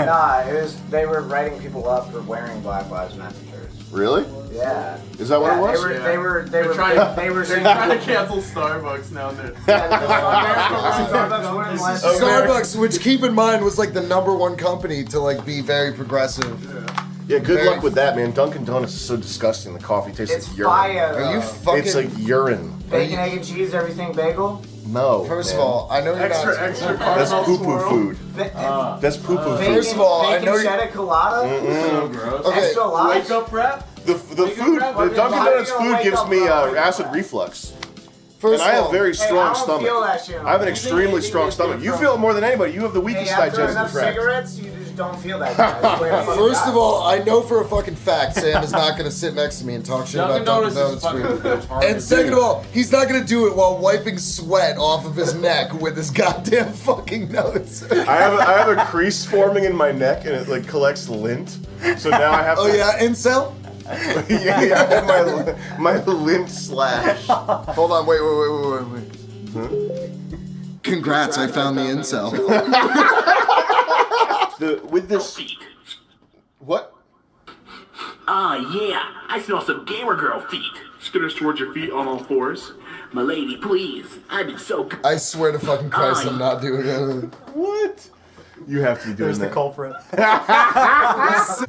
Nah, they were writing people up for wearing Black Lives Matter shirts. Really? Yeah. Is that what it was? They were trying to cancel Starbucks now. Starbucks, which keep in mind was like the #1 company to like be very progressive. Yeah, good luck with that, man. Dunkin' Donuts is so disgusting. The coffee tastes like urine. Fire, Are you fucking? It's like urine. Bacon, egg, and cheese, everything bagel? No. First of all, I know you're extra That's poo-poo food. That's poo-poo food. First of all, I know cheddar colada? So gross. Okay. Extra large? Wake up wrap? The food, the Dunkin' Donuts food gives me acid reflux. First and I have very strong I stomach. Feel that shit. I have an extremely strong stomach. You feel it more than anybody. You have the weakest digestive tract. Cigarettes, you just don't feel that. First of all, I know for a fucking fact Sam is not going to sit next to me and talk shit about Dunkin' Donuts food. And second of all, he's not going to do it while wiping sweat off of his neck with his goddamn fucking notes. I have a crease forming in my neck and it like collects lint. So now I have to... Oh yeah, incel? yeah, I have my lint slash. Hold on, wait. Huh? Congrats, I found the incel. With this... What? Yeah, I smell some gamer girl feet. Skitters towards your feet on all fours. My lady, please. I've been so... I swear to fucking Christ, I'm not doing it. What? You have to be doing There's that. the culprit.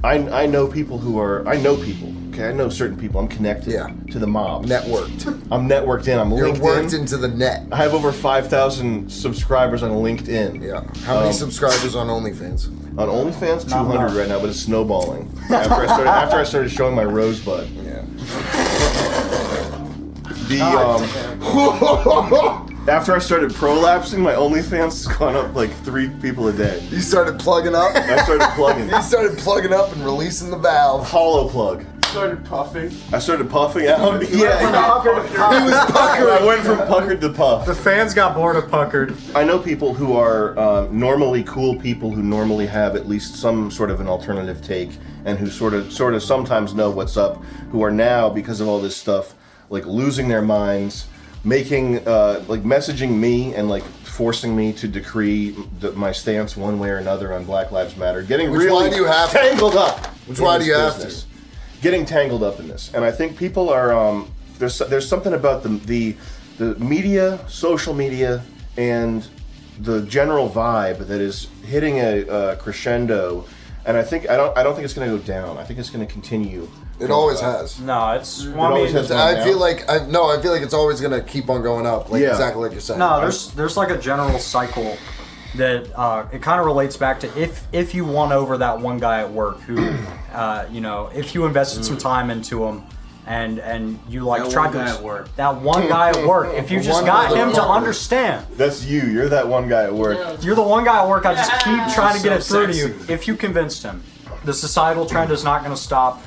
I know people who are... I know people. Okay, I know certain people. I'm connected to the mob. Networked. I'm networked in. I'm linked in. You're worked into the net. I have over 5,000 subscribers on LinkedIn. Yeah. How many subscribers on OnlyFans? On OnlyFans, 200 right now, but it's snowballing. After I started showing my rosebud. Yeah. After I started prolapsing, my OnlyFans has gone up like 3 people a day. You started plugging up? I started plugging. You started plugging up and releasing the valve. Hollow plug. Started puffing. I started puffing out. He was puckered. I went from puckered to puff. The fans got bored of puckered. I know people who are normally cool people who normally have at least some sort of an alternative take and who sort of sometimes know what's up, who are now, because of all this stuff, like losing their minds, making like messaging me and like forcing me to decree my stance one way or another on Black Lives Matter, getting really tangled up. Which why do you have to? Getting tangled up in this, and I think people are there's something about the media, social media, and the general vibe that is hitting a crescendo, and I don't think it's going to go down. I think it's going to continue. It always has. No, it's. I feel like it's always gonna keep on going up, like exactly like you're saying. No, there's like a general cycle that it kind of relates back to if you won over that one guy at work who, if you invested some time into him, and you like tried to that one guy at work, if you just got him to understand. That's you. You're that one guy at work. You're the one guy at work. I just keep trying to get it through to you. If you convinced him, the societal trend is not going to stop.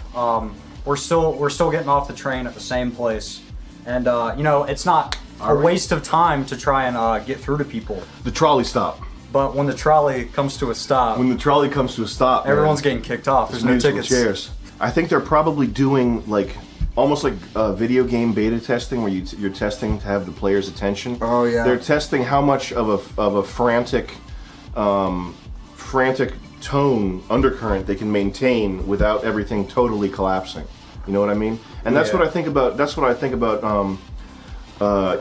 We're still getting off the train at the same place, and it's not a waste of time to try and get through to people. The trolley stop. But when the trolley comes to a stop, everyone's getting kicked off. There's no tickets. Chairs. I think they're probably doing almost like video game beta testing, where you're testing to have the player's attention. Oh yeah. They're testing how much of a frantic tone undercurrent they can maintain without everything totally collapsing. You know what I mean? And that's what I think about. That's what I think about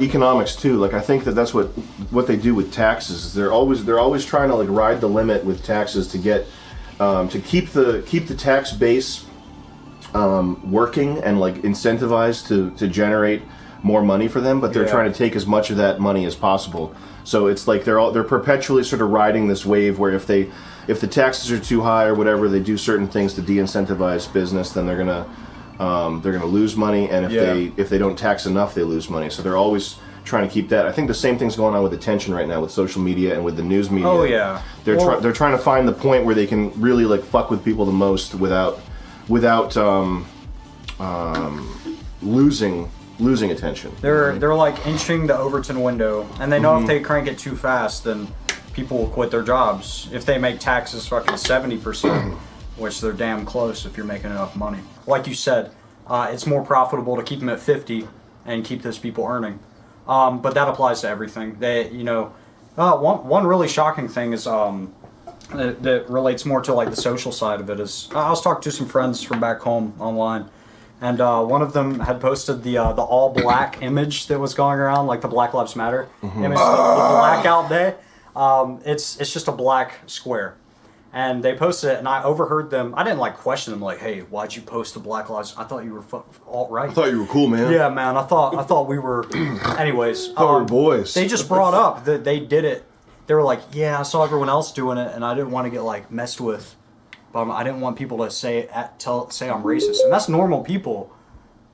economics too. Like I think that's what they do with taxes. Is they're always trying to like ride the limit with taxes to get to keep the tax base working and like incentivized to generate more money for them. But they're trying to take as much of that money as possible. So it's like they're perpetually sort of riding this wave where if the taxes are too high or whatever, they do certain things to de-incentivize business, then they're gonna lose money, and if they don't tax enough, they lose money. So they're always trying to keep that. I think the same thing's going on with attention right now with social media and with the news media. Oh yeah, they're trying to find the point where they can really like fuck with people the most without losing attention. They're like inching the Overton window, and they know if they crank it too fast, then people will quit their jobs. If they make taxes fucking 70%, which they're damn close if you're making enough money. Like you said, it's more profitable to keep them at 50 and keep those people earning. But that applies to everything. They, one really shocking thing is that relates more to like the social side of it is I was talking to some friends from back home online, and one of them had posted the all black image that was going around, like the Black Lives Matter image, the blackout day. It's just a black square. And they posted it, and I overheard them. I didn't like question them, like, "Hey, why'd you post the Black Lives? I thought you were alt-right." I thought you were cool, man. Yeah, man. I thought we were. Anyways, we were boys. They just brought up that they did it. They were like, "Yeah, I saw everyone else doing it, and I didn't want to get like messed with. But I didn't want people to say I'm racist." And that's normal people,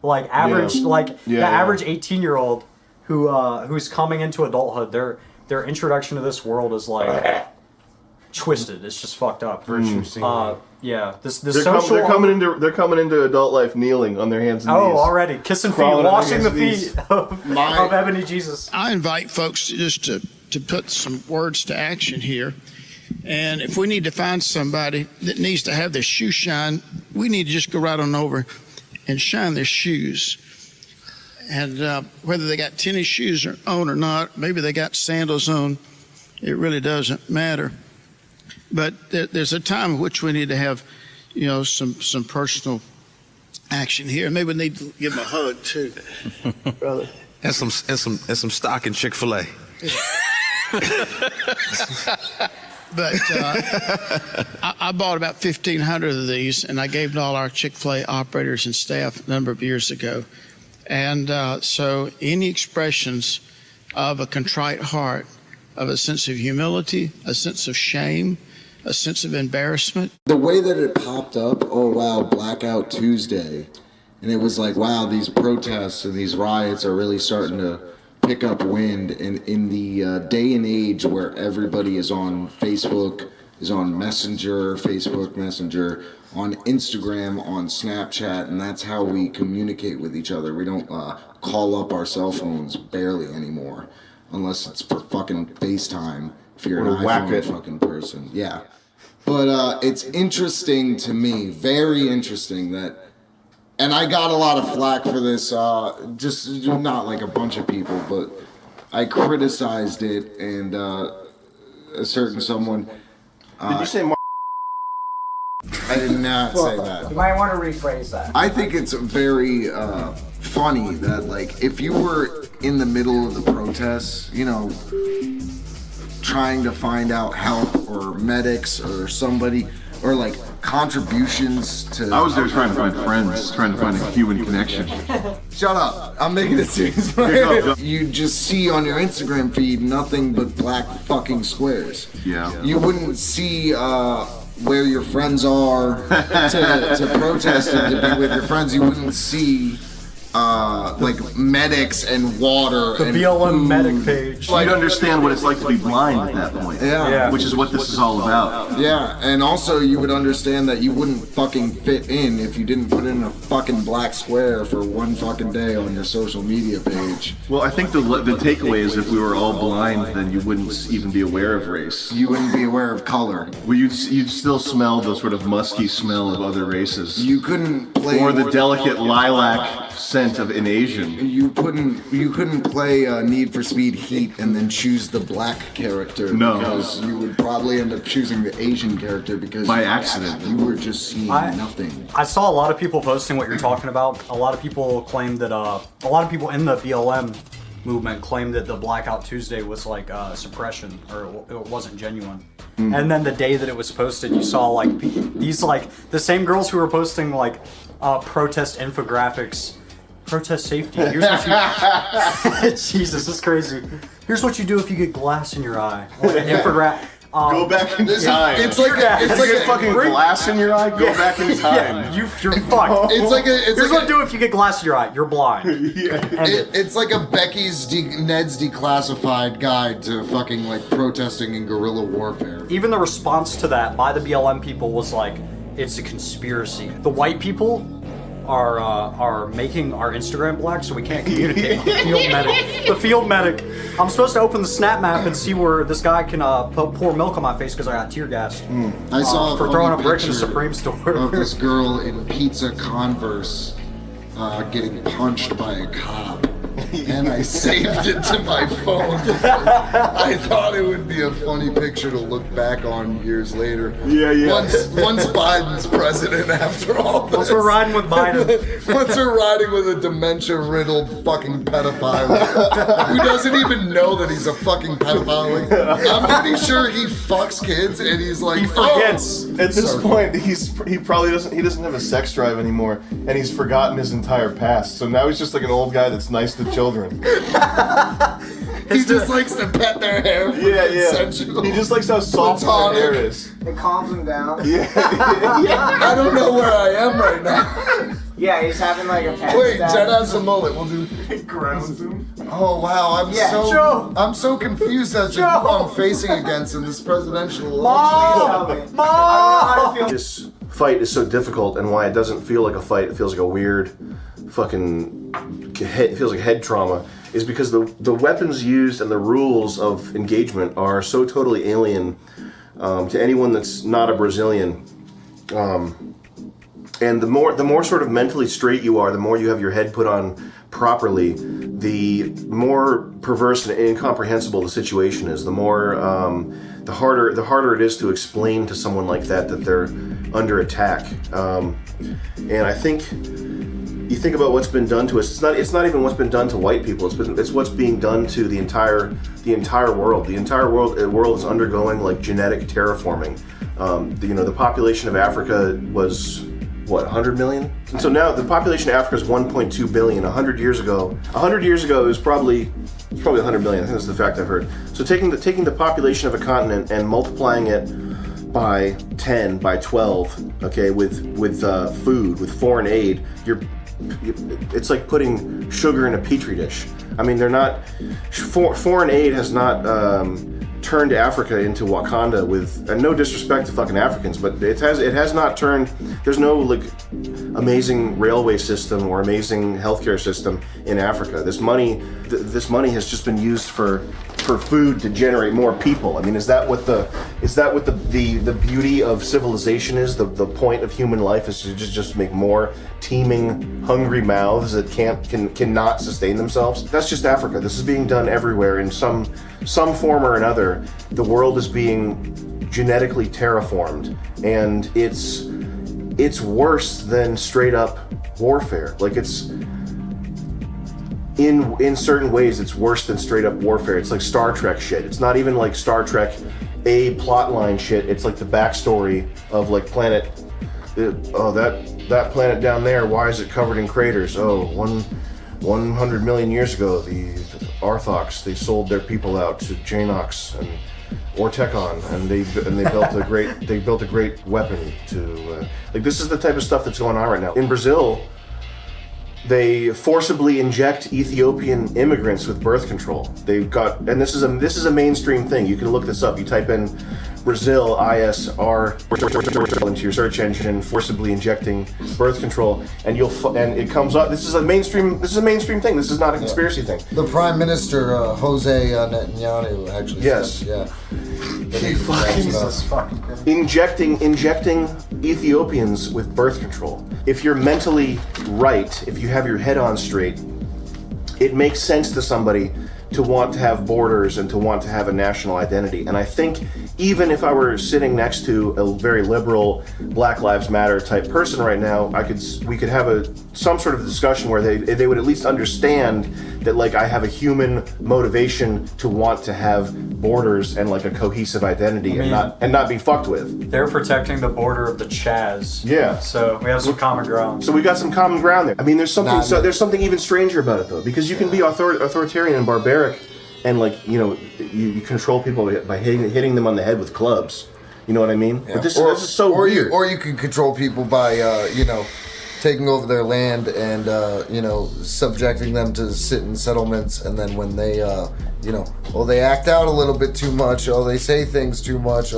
like average, the average 18-year-old who's coming into adulthood. Their introduction to this world is like. Twisted. It's just fucked up. Yeah. They're coming into adult life kneeling on their hands and knees. Oh, already kissing feet, washing the feet of Ebony Jesus. I invite folks to put some words to action here. And if we need to find somebody that needs to have their shoe shine, we need to just go right on over and shine their shoes. And whether they got tennis shoes on or not, maybe they got sandals on, it really doesn't matter. But there's a time in which we need to have, some personal action here. Maybe we need to give them a hug too, brother. And some stock in Chick-fil-A. But I bought about 1,500 of these, and I gave to all our Chick-fil-A operators and staff a number of years ago. And so any expressions of a contrite heart, of a sense of humility, a sense of shame, a sense of embarrassment. The way that it popped up, oh wow, Blackout Tuesday, and it was like, wow, these protests and these riots are really starting to pick up wind. And in the day and age where everybody is on Facebook, is on Messenger, Facebook Messenger, on Instagram, on Snapchat, and that's how we communicate with each other. We don't call up our cell phones barely anymore, unless it's for fucking FaceTime. If you're an iPhone fucking person, yeah. But it's interesting to me, very interesting that, and I got a lot of flack for this, just not like a bunch of people, but I criticized it, and a certain someone. Did you say? I did not say that. You might want to rephrase that. I think it's very funny that, like, if you were in the middle of the protests, trying to find out help or medics or somebody or like contributions to. I was there trying to find friends, trying to find a human connection. Shut up! I'm making it serious. You just see on your Instagram feed nothing but black fucking squares. Yeah. You wouldn't see where your friends are to protest and to be with your friends. You wouldn't see like medics and water. The and BLM food. medic page. You'd understand what it's like to be blind at that point. Yeah. Which is what this is all about. Yeah, and also you would understand that you wouldn't fucking fit in if you didn't put in a fucking black square for one fucking day on your social media page. Well, I think the takeaway is if we were all blind, then you wouldn't even be aware of race. You wouldn't be aware of color. Well, you'd still smell the sort of musky smell of other races. You couldn't play. Or the delicate lilac scent of an Asian. You couldn't play Need for Speed Heat and then choose the black character. No. Because you would probably end up choosing the Asian character because by accident. You were just seeing nothing. I saw a lot of people posting what you're talking about. A lot of people claimed that a lot of people in the BLM movement claimed that the Blackout Tuesday was like suppression, or it wasn't genuine. And then the day that it was posted, you saw like these like the same girls who were posting like protest infographics. Protest safety. Here's what you. Jesus, this is crazy. Here's what you do if you get glass in your eye. Like an infographic. Go back in time. It's like a fucking glass in your eye. Go back in time. Yeah, you're fucked. Here's what to do if you get glass in your eye. You're blind. It's like a Ned's Declassified guide to fucking like protesting and guerrilla warfare. Even the response to that by the BLM people was like, it's a conspiracy. The white people are making our Instagram black so we can't communicate. The field medic. I'm supposed to open the snap map and see where this guy can pour milk on my face because I got tear gassed. I saw for throwing a brick in the Supreme store. Of this girl in pizza Converse getting punched by a cop. and I saved it to my phone. I thought it would be a funny picture to look back on years later. Yeah. Once Biden's president after all this. Once we're riding with Biden. Once we're riding with a dementia-riddled fucking pedophile who doesn't even know that he's a fucking pedophile. Like, I'm pretty sure he fucks kids and he's like, He forgets. At this point, he probably doesn't have a sex drive anymore, and he's forgotten his entire past. So now he's just like an old guy that's nice to children. He just likes to pet their hair. Consensual. He just likes how soft their hair is. It calms him down. Yeah. I don't know where I am right now. Yeah, he's having like a pet. Wait, Jen has a mullet. We'll do. It grounds him. Oh wow, I'm so confused as to who I'm facing against in this presidential election. Mom! This fight is so difficult, and why it doesn't feel like a fight, it feels like a weird fucking it feels like head trauma, is because the weapons used and the rules of engagement are so totally alien to anyone that's not a Brazilian. And the more sort of mentally straight you are, the more you have your head put on properly, the more perverse and incomprehensible the situation is. The more the harder it is to explain to someone like that they're under attack. And I think you think about what's been done to us. It's not even what's been done to white people. It's what's being done to the entire world. The entire world is undergoing like genetic terraforming. The population of Africa was, what, 100 million? And so now the population of Africa is 1.2 billion. 100 years ago it was probably 100 million. I think that's the fact I've heard. So taking the population of a continent and multiplying it by 10, by 12, okay, with food, with foreign aid, it's like putting sugar in a petri dish. I mean, foreign aid has not turned Africa into Wakanda with, and no disrespect to fucking Africans, but it has not turned. There's no like amazing railway system or amazing healthcare system in Africa. This money has just been used for food to generate more people. I mean, is that what the beauty of civilization is? The point of human life is to just make more teeming, hungry mouths that cannot sustain themselves? That's just Africa. This is being done everywhere in some form or another. The world is being genetically terraformed, and it's worse than straight up warfare. Like in certain ways, it's worse than straight up warfare. It's like Star Trek shit. It's not even like Star Trek A plotline shit. It's like the backstory of like planet. That planet down there, why is it covered in craters? 100 million years ago, the Arthox, they sold their people out to Janox and Ortekon, and they built a great weapon to like, this is the type of stuff that's going on right now in Brazil. They forcibly inject Ethiopian immigrants with birth control. And this is a mainstream thing. You can look this up. You type in Brazil ISR into your search engine, forcibly injecting birth control, and it comes up. This is a mainstream thing. This is not a conspiracy thing. The Prime Minister Jose Netanyahu actually said, injecting Ethiopians with birth control. If you're mentally right, if you have your head on straight, it makes sense to somebody to want to have borders and to want to have a national identity. And I think even if I were sitting next to a very liberal Black Lives Matter type person right now, we could have some sort of discussion where they would at least understand that like I have a human motivation to want to have borders and like a cohesive identity, and not be fucked with. They're protecting the border of the Chaz. Yeah. So we have some common ground. So we got some common ground there. I mean, there's something even stranger about it though, because you can be authoritarian and barbaric, and like you control people by hitting them on the head with clubs. You know what I mean? Yeah. But this is so weird. Or you can control people by taking over their land and subjecting them to sit in settlements, and then when they they act out a little bit too much, they say things too much,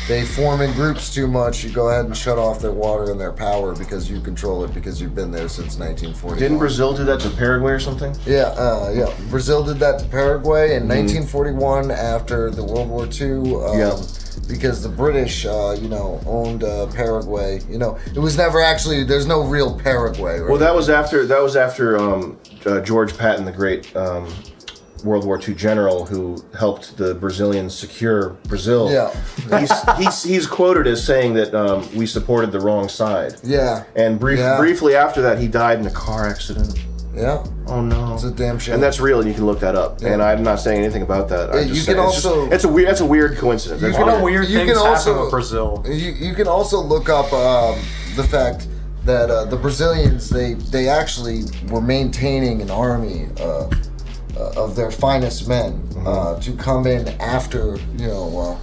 they form in groups too much, you go ahead and shut off their water and their power because you control it, because you've been there since 1940. Didn't Brazil do that to Paraguay or something? Yeah. Brazil did that to Paraguay in 1941 after the World War II. because the British, owned Paraguay. It was never actually. There's no real Paraguay. Right? Well, that was after George Patton, the great World War II general who helped the Brazilians secure Brazil. Yeah. He's quoted as saying that we supported the wrong side. Yeah. And briefly after that, he died in a car accident. Yeah. Oh no. It's a damn shame. And that's real, and you can look that up. Yeah. And I'm not saying anything about that. I'm just saying, that's a weird coincidence. That's weird things happen with Brazil. You can also look up the fact that the Brazilians they actually were maintaining an army of their finest men to come in after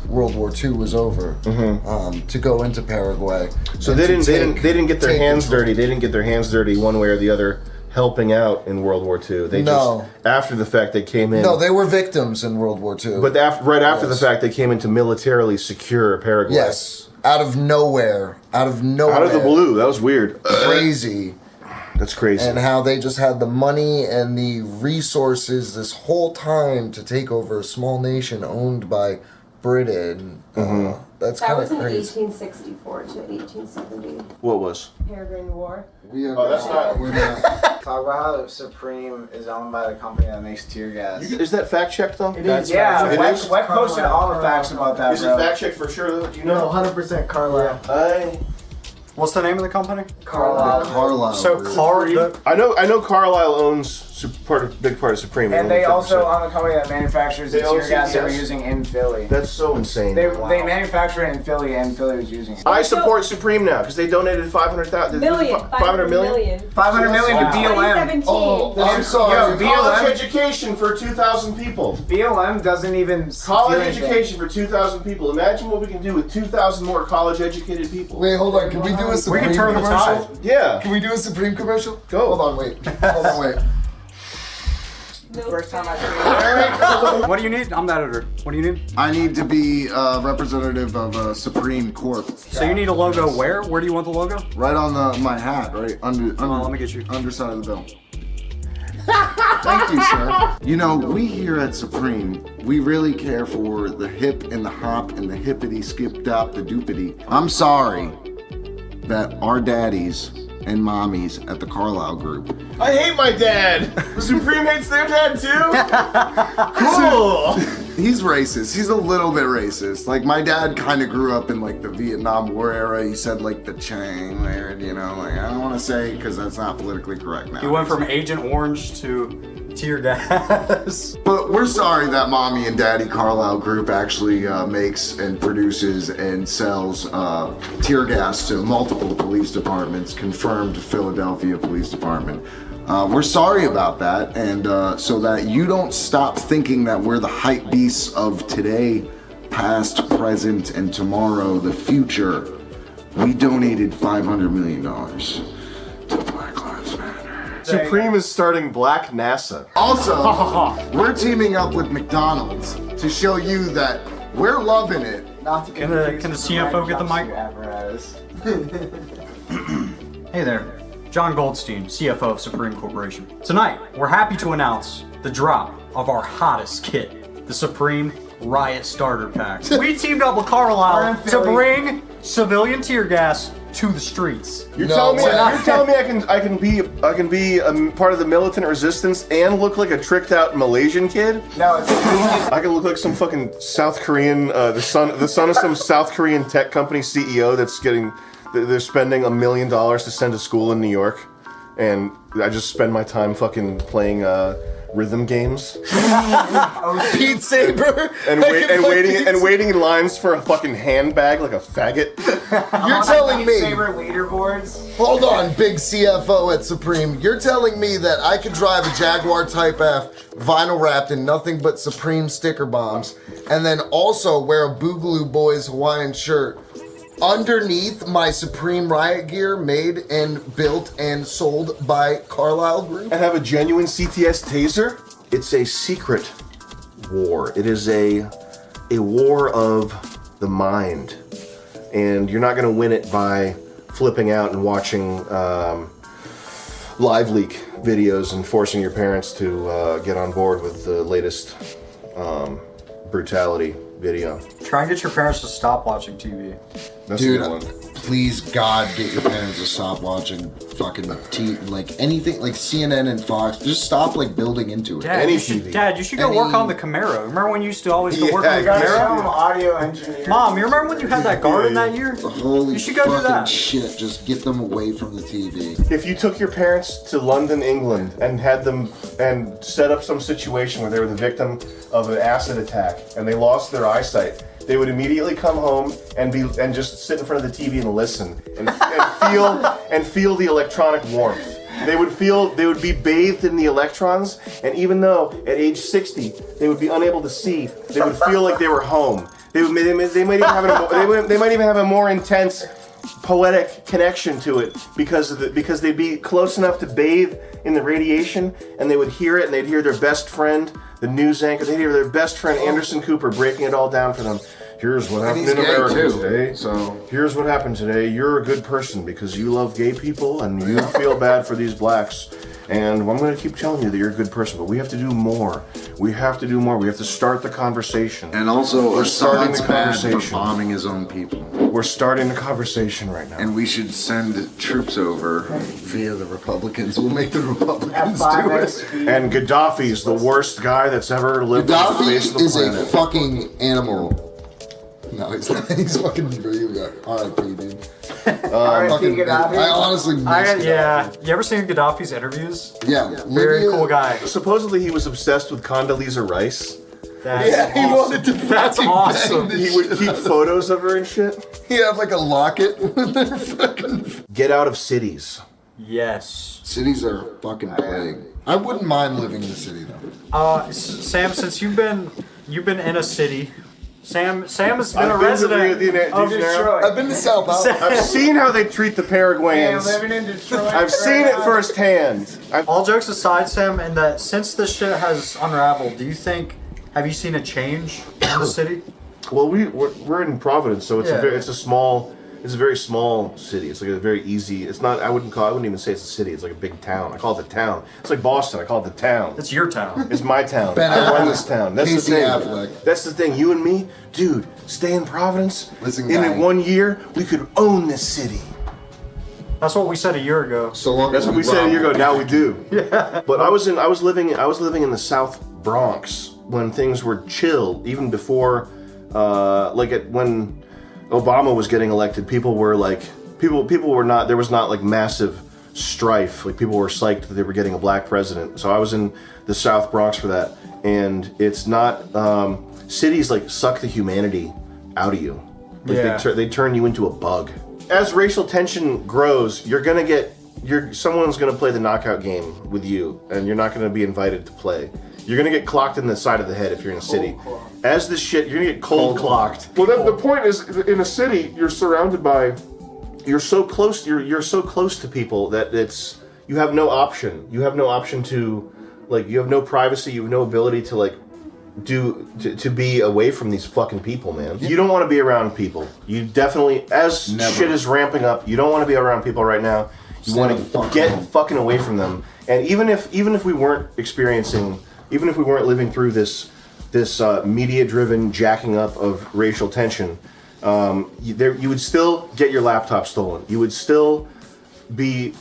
World War II was over to go into Paraguay. So they didn't get their hands dirty. They didn't get their hands dirty one way or the other helping out in World War II. They just after the fact they came in. No, they were victims in World War II. But right after the fact they came in to militarily secure Paraguay. Yes, out of nowhere, out of the blue. That was weird. Crazy. That's crazy. And how they just had the money and the resources this whole time to take over a small nation owned by Britain. That's kind of crazy. That was in 1864 to 1870. What was? Peregrine War. We're not. Talk about how the Supreme is owned by the company that makes tear gas. Is that fact checked though? It is. Yeah, Web posted all the facts about that. Is it fact checked for sure though? Do you know? 100% Carlisle. What's the name of the company? Carlisle. So I know Carlisle owns big part of Supreme. And they also own the company that manufactures the tear gas that we're using in Philly. That's so insane. They manufacture it in Philly, and Philly was using it. I support Supreme now because they donated 500 million to BLM. 2017. Oh, I'm sorry. College education for 2,000 people. BLM doesn't even college education for 2,000 people. Imagine what we can do with 2,000 more college educated people. Wait, hold on. Can we do a Supreme commercial? Yeah. Can we do a Supreme commercial? Go. Hold on, wait. First time I What do you need? I'm the editor. What do you need? I need to be a representative of Supreme Corp. So you need a logo where? Where do you want the logo? Right on my hat, right under let me get you. Underside of the bill. Thank you, sir. We here at Supreme, we really care for the hip and the hop and the hippity skip dop the doopity. I'm sorry that our daddies and mommies at the Carlisle Group. I hate my dad. The Supreme hates their dad too. Cool. He's racist. He's a little bit racist. Like my dad kind of grew up in like the Vietnam War era. He said like the Chang word, like I don't want to say because that's not politically correct now. He went from Agent Orange to tear gas. But we're sorry that Mommy and Daddy Carlisle Group actually makes and produces and sells tear gas to multiple police departments, confirmed Philadelphia Police Department. We're sorry about that, and so that you don't stop thinking that we're the hype beasts of today, past, present, and tomorrow, the future. We donated $500 million to Black Lives Matter. Supreme is starting Black NASA. Also, we're teaming up with McDonald's to show you that we're loving it. Can the CFO get the mic? Hey there. John Goldstein, CFO of Supreme Corporation. Tonight, we're happy to announce the drop of our hottest kit, the Supreme Riot Starter Pack. We teamed up with Carlisle to bring civilian tear gas to the streets. You're telling me I can be a part of the militant resistance and look like a tricked out Malaysian kid? No, I can look like some fucking South Korean, the son of some South Korean tech company CEO that's they're spending $1 million to send to school in New York, and I just spend my time fucking playing rhythm games. Beat Saber. And waiting in lines for a fucking handbag like a faggot. You're telling me. Saber leaderboards. Hold on, big CFO at Supreme. You're telling me that I could drive a Jaguar Type F, vinyl wrapped in nothing but Supreme sticker bombs, and then also wear a Boogaloo Boys Hawaiian shirt underneath my Supreme Riot gear made and built and sold by Carlisle Group? And have a genuine CTS taser? It's a secret war. It is a war of the mind. And you're not going to win it by flipping out and watching live leak videos and forcing your parents to get on board with the latest brutality video. Try and get your parents to stop watching TV. That's Dude, a good one. please God, get your parents to stop watching fucking TV, like anything, like CNN and Fox. Just stop like building into it. Dad, Any you should, TV. Dad, you should go work on the Camaro. Remember when you used to always go work on the Yeah, Got Camaro? some audio engineer. Mom, you remember when you had that garden that year? Holy You should go do fucking that. shit! Just get them away from the TV. If you took your parents to London, England, and had them and set up some situation where they were the victim of an acid attack and they lost their eyesight, they would immediately come home and just sit in front of the TV and listen and feel the electronic warmth. They would be bathed in the electrons, and even though at age 60 they would be unable to see, they would feel like they were home. They might even have a more intense poetic connection to it because they'd be close enough to bathe in the radiation, and they would hear it, and they'd hear their best friend, the news anchor, they'd hear their best friend Anderson Cooper breaking it all down for them. Here's what happened in America today. So Here's what happened today. You're a good person because you love gay people and you feel bad for these blacks. And I'm going to keep telling you that you're a good person, but we have to do more. We have to do more. We have to start the conversation. and also We're starting Assad's the bad for conversation. bombing his own people. We're starting the conversation right now. And we should send troops over via the Republicans. We'll make the Republicans F5 do it. XP. And Gaddafi's the worst guy that's ever lived on the face of Gaddafi the is a planet. fucking animal. No, he's not. He's fucking R.I.P. dude. R.I.P. Gaddafi. I honestly miss Gaddafi. Yeah. You ever seen Gaddafi's interviews? Yeah, Very Libya- cool guy. Supposedly he was obsessed with Condoleezza Rice. That's Yeah, he awesome. wanted to That's fucking awesome. bang the He would shit keep out of- photos of her and shit. He had like a locket with their fucking. Get out of cities. Yes. Cities are a fucking plague. I wouldn't mind living in a city though. Sam, since you've been in a city, Sam has been a I've been to resident Rio de of Janeiro. Detroit. I've been to Sao Paulo. I've seen how they treat the Yeah, Paraguayans. living in Detroit. I've seen it firsthand. All jokes aside, Sam, and that since this shit has unraveled, have you seen a change in the city? Well, we're in Providence, so it's Yeah. it's a very small city. It's like a very easy. It's not. I wouldn't even say it's a city. It's like a big town. I call it the town. It's like Boston. I call it the town. It's your town. It's my town. Ben I run Affleck. this town. That's the Casey thing. Affleck. That's the thing. You and me, dude, stay in Providence. Listen, in guy. 1 year, we could own this city. That's what we said a year ago. So long. That's as what we said a year ago. Now we do. Yeah. But I was living in the South Bronx when things were chill, even before, when Obama was getting elected. People were not. There was not like massive strife. Like people were psyched that they were getting a black president. So I was in the South Bronx for that, and it's not. Cities like suck the humanity out of you. Like Yeah. they turn you into a bug. As racial tension grows, someone's gonna play the knockout game with you, and you're not gonna be invited to play. You're gonna get clocked in the side of the head if you're in a city. As this shit, you're gonna get cold clocked. Well, the point is, in a city, you're surrounded by, you're so close to people that you have no option. You have no option to, you have no privacy. You have no ability to to be away from these fucking people, man. You don't want to be around people. You definitely, shit is ramping up, you don't want to be around people right now. You want to get fucking away from them. And even if we weren't living through this media-driven jacking up of racial tension, you would still get your laptop stolen. You would still be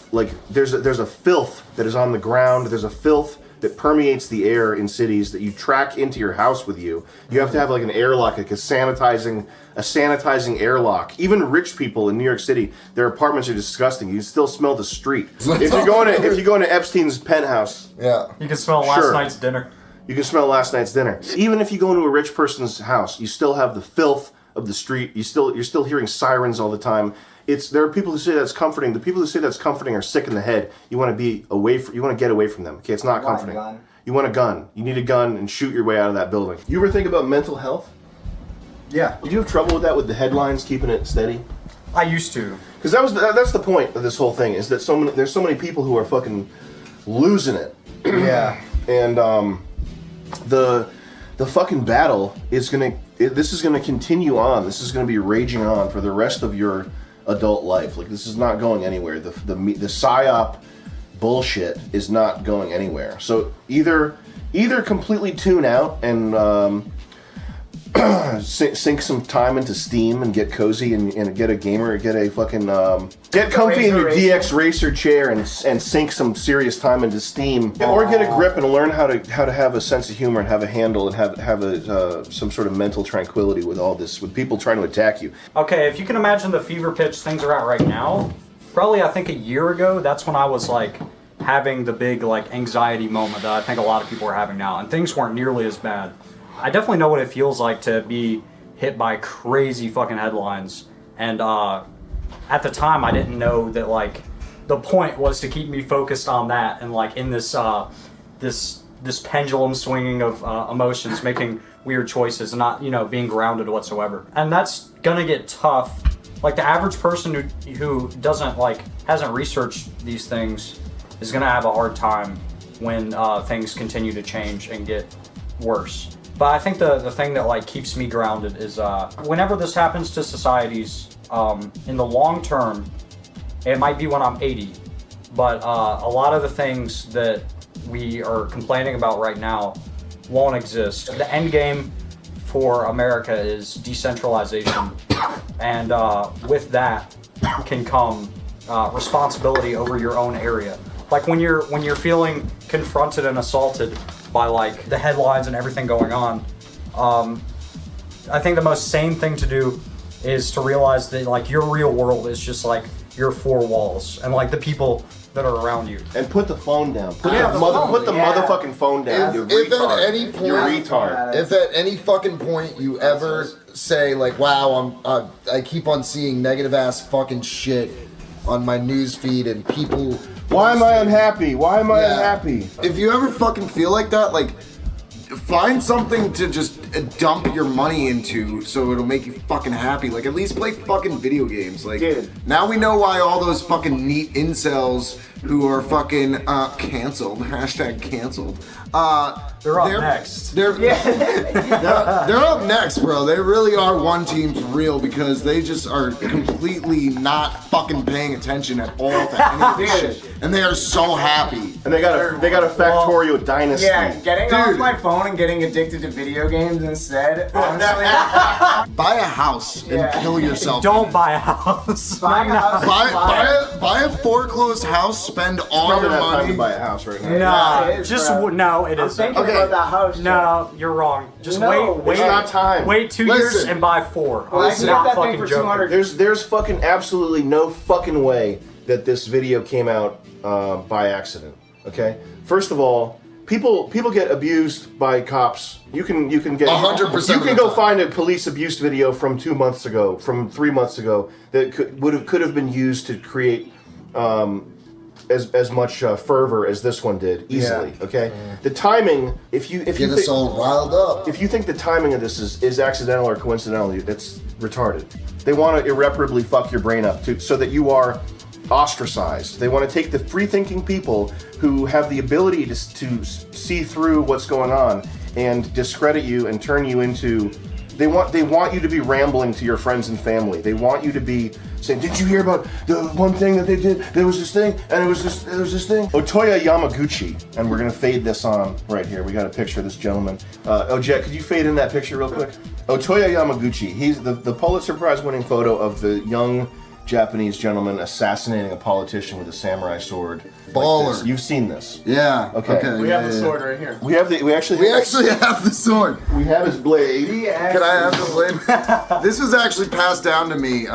there's a filth that is on the ground. There's a filth that permeates the air in cities that you track into your house with you. You have to have an airlock, a sanitizing airlock. Even rich people in New York City, their apartments are disgusting. You still smell the street. If you go into Epstein's penthouse, Yeah. You can smell last night's dinner. you can smell last night's dinner. Even if you go into a rich person's house, you still have the filth of the street. You're still hearing sirens all the time. There are people who say that's comforting. The people who say that's comforting are sick in the head. You want to get away from them. Okay, it's not comforting. You want a gun. You need a gun and shoot your way out of that building. You ever think about mental health? Yeah. Did you have trouble with that, with the headlines keeping it steady? I used to. Because that's the point of this whole thing, is that there's so many people who are fucking losing it. Yeah. And the fucking battle is this is gonna continue on. This is gonna be raging on for the rest of your adult life. This is not going anywhere. The psyop bullshit is not going anywhere. So either completely tune out and sink some time into Steam and get cozy and get a gamer, get a fucking get comfy in your DX Racer chair and sink some serious time into Steam, or get a grip and learn how to have a sense of humor and have a handle and have some sort of mental tranquility with all this, with people trying to attack you. Okay, if you can imagine the fever pitch things are at right now, probably I think a year ago, that's when I was like having the big like anxiety moment that I think a lot of people are having now, and things weren't nearly as bad. I definitely know what it feels like to be hit by crazy fucking headlines, and at the time I didn't know that like the point was to keep me focused on that and like in this this pendulum swinging of emotions, making weird choices and not, you know, being grounded whatsoever. And that's gonna get tough. Like the average person who doesn't like hasn't researched these things is gonna have a hard time when things continue to change and get worse. But I think the thing that like keeps me grounded is whenever this happens to societies, in the long term, it might be when I'm 80, but a lot of the things that we are complaining about right now won't exist. The end game for America is decentralization, and with that can come responsibility over your own area. Like when you're feeling confronted and assaulted by like the headlines and everything going on, I think the most sane thing to do is to realize that like your real world is just like your four walls and like the people that are around you. And put the phone down. Put the motherfucking phone down. If at any point, you retard. If at any fucking point you ever say like, "Wow, I keep on seeing negative ass fucking shit on my news feed and people." Why am I unhappy? Why am I unhappy? If you ever fucking feel like that, like, find something to just dump your money into so it'll make you fucking happy. Like, at least play fucking video games. Like, now we know why all those fucking neat incels who are fucking canceled, hashtag canceled. They're up next. They're up next, bro. They really are one team for real because they just are completely not fucking paying attention at all to any of this shit. And they are so happy. And they got a Factorio dynasty. Yeah, getting off my phone and getting addicted to video games instead, honestly. Buy a house and kill yourself. Don't buy a house. Buy a foreclosed house, spend all your money. Time to buy a house right now. No, no, it isn't. I'm thinking about that house. No, you're wrong. Just wait. It's not time. Wait 2 years and buy 4. Listen, not that fucking thing for joking. There's fucking absolutely no fucking way that this video came out by accident. Okay. First of all, people get abused by cops. You can get 100%. You can go find a police abuse video from 2 months ago, from 3 months ago that could have been used to create as much fervor as this one did easily. Okay. The timing, if you get us all riled up. If you think the timing of this is accidental or coincidental, that's retarded. They want to irreparably fuck your brain up so that you are ostracized. They want to take the free-thinking people who have the ability to see through what's going on and discredit you and turn you into. They want you to be rambling to your friends and family. They want you to be saying, "Did you hear about the one thing that they did? There was this thing, and there was this thing." Otoya Yamaguchi, and we're gonna fade this on right here. We got a picture of this gentleman. Jet, could you fade in that picture real quick? Otoya Yamaguchi. He's the Pulitzer Prize-winning photo of the young Japanese gentleman assassinating a politician with a samurai sword. Baller. Like You've seen this. Yeah. Okay. We have the sword right here. We actually have the sword. We have his blade. Can I have the blade? This was actually passed down to me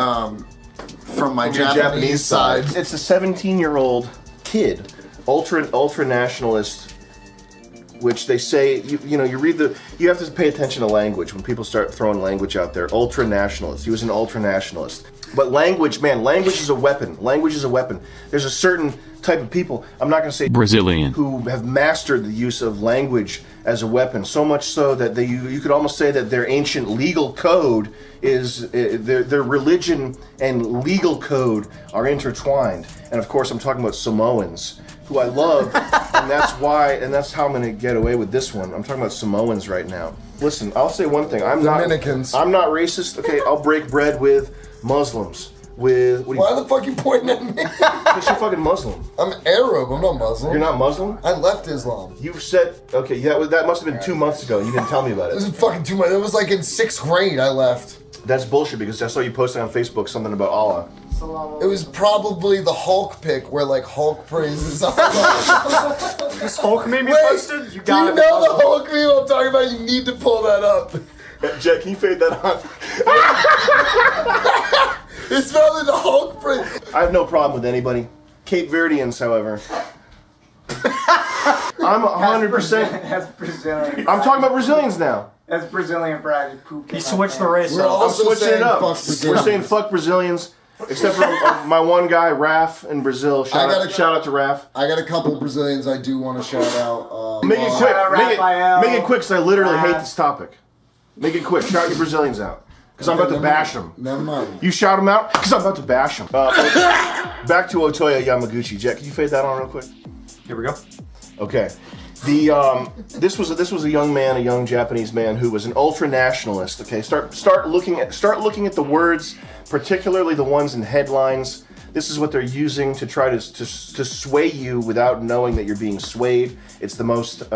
from my Japanese side. It's a 17-year-old kid, ultra nationalist, which they say you have to pay attention to language when people start throwing language out there. Ultra nationalist. He was an ultra nationalist. But language is a weapon. Language is a weapon. There's a certain type of people, I'm not going to say Brazilian, who have mastered the use of language as a weapon, so much so that you could almost say that their ancient legal code is, their religion and legal code are intertwined. And of course I'm talking about Samoans, who I love, and that's how I'm going to get away with this one. I'm talking about Samoans right now. Listen, I'll say one thing. I'm not racist, okay? I'll break bread with Muslims. with. What Why the fuck you pointing at me? Because you're fucking Muslim. I'm Arab. I'm not Muslim. You're not Muslim? I left Islam. You've said okay. That must have been 2 months ago. You didn't tell me about It it. wasn't fucking 2 months. It was like in 6th grade I left. That's bullshit because I saw you posting on Facebook something about Allah. It was probably the Hulk pic where like Hulk praises Allah. This Hulk meme you posted? Do you know the Hulk meme I'm talking about? You need to pull that up. Jack, can you fade that on? It's probably the Hulk print. I have no problem with anybody. Cape Verdeans, however. I'm 100%. That's Brazilian. I'm talking about Brazilians now. That's Brazilian for I just pooped. He switched the race We're up. I'm also switching saying it up. fuck We're Brazilians. saying fuck Brazilians, except for my one guy, Raph, in Brazil. Shout out to Raph. I got a couple Brazilians I do want to shout out. Make it quick. out Make Raphael. it quick, because I literally hate this topic. Make it quick. Shout your Brazilians out, because I'm about to bash them. Never mind. You shout them out, because I'm about to bash them. Back to Otoya Yamaguchi. Jack, can you fade that on real quick? Here we go. Okay. This was a young man, a young Japanese man who was an ultra nationalist. Okay, start looking at the words, particularly the ones in headlines. This is what they're using to try to sway you without knowing that you're being swayed. It's the most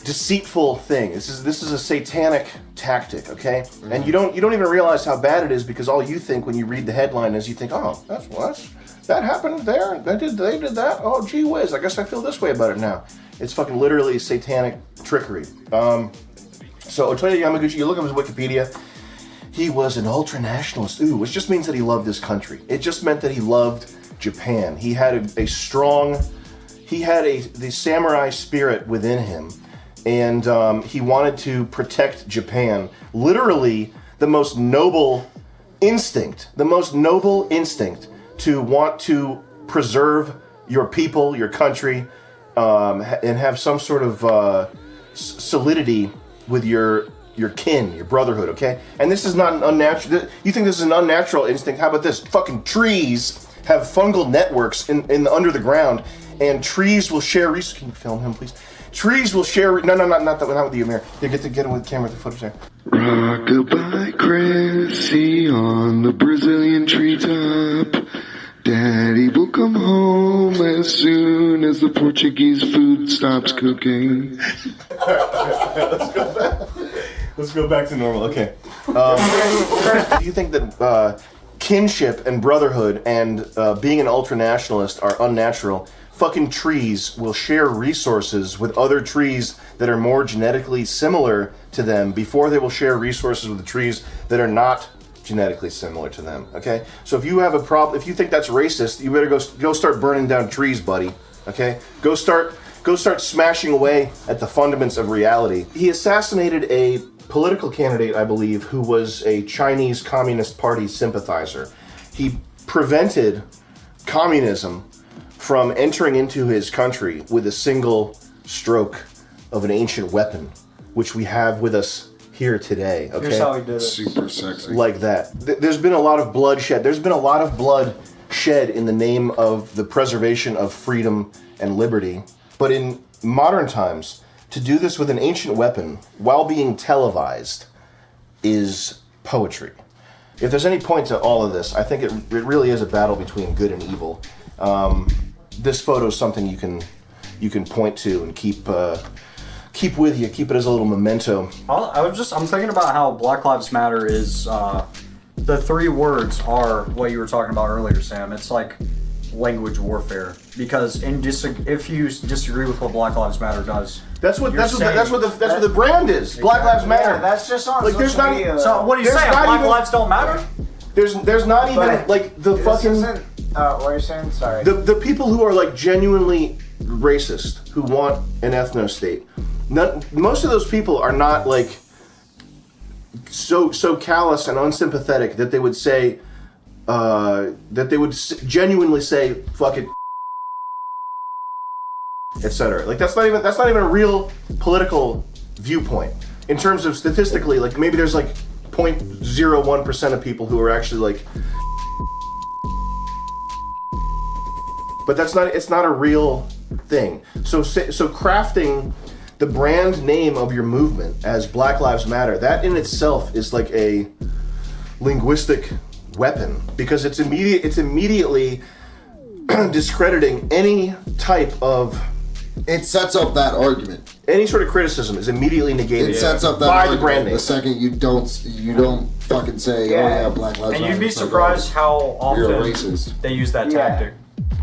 deceitful thing. This is a satanic tactic. Okay, and you don't even realize how bad it is because all you think when you read the headline is you think, oh, that happened there. They did that. Oh, gee whiz. I guess I feel this way about it now. It's fucking literally satanic trickery. So Otoya Yamaguchi, you look at his Wikipedia, he was an ultra-nationalist. Ooh, which just means that he loved his country. It just meant that he loved Japan. He had the samurai spirit within him, and he wanted to protect Japan. Literally, the most noble instinct to want to preserve your people, your country, and have some sort of solidity with your kin, your brotherhood, okay? And this is not an unnatural. You think this is an unnatural instinct? How about this? Fucking trees have fungal networks under the ground, and trees will share. Can you film him, please? Trees will share. No, not with you, Amir. You get him with the camera, the footage there. Rockabye Chrissy on the Brazilian treetop. Daddy will come home as soon as the Portuguese food stops cooking. Let's go back to normal. Okay. Do you think that kinship and brotherhood and being an ultra-nationalist are unnatural? Fucking trees will share resources with other trees that are more genetically similar to them before they will share resources with the trees that are not genetically similar to them. Okay, so if you have a problem, if you think that's racist, you better go start burning down trees, buddy. Okay, go start smashing away at the fundaments of reality. He assassinated a political candidate, I believe, who was a Chinese Communist Party sympathizer. He prevented communism from entering into his country with a single stroke of an ancient weapon, which we have with us here today. Okay, here's how he did it. Super sexy. Like that. There's been a lot of bloodshed. There's been a lot of blood shed in the name of the preservation of freedom and liberty. But in modern times, to do this with an ancient weapon while being televised is poetry. If there's any point to all of this, I think it really is a battle between good and evil. This photo is something you can point to and keep with you, keep it as a little memento. I'm thinking about how Black Lives Matter is, the 3 words are what you were talking about earlier, Sam. It's like language warfare, because if you disagree with what Black Lives Matter does, that's what the brand is. Exactly. Black Lives Matter. Yeah, that's just on like there's not media. So what are you saying? Black lives don't matter? There's not even like the fucking. What are you saying? Sorry. The people who are like genuinely racist, who want an ethno state. Most of those people are not like so callous and unsympathetic that they would say genuinely say fuck it, etc. Like that's not even a real political viewpoint in terms of statistically. Like maybe there's like 0.01% of people who are actually like, but it's not a real thing. So crafting the brand name of your movement as Black Lives Matter, that in itself is like a linguistic weapon because it's immediately discrediting any type of. It sets up that argument. Any sort of criticism is immediately negated. It sets up that by argument the brand name. the second you don't fucking say, oh yeah, Black Lives Matter. And you'd be surprised how You're a often racist. they use that tactic.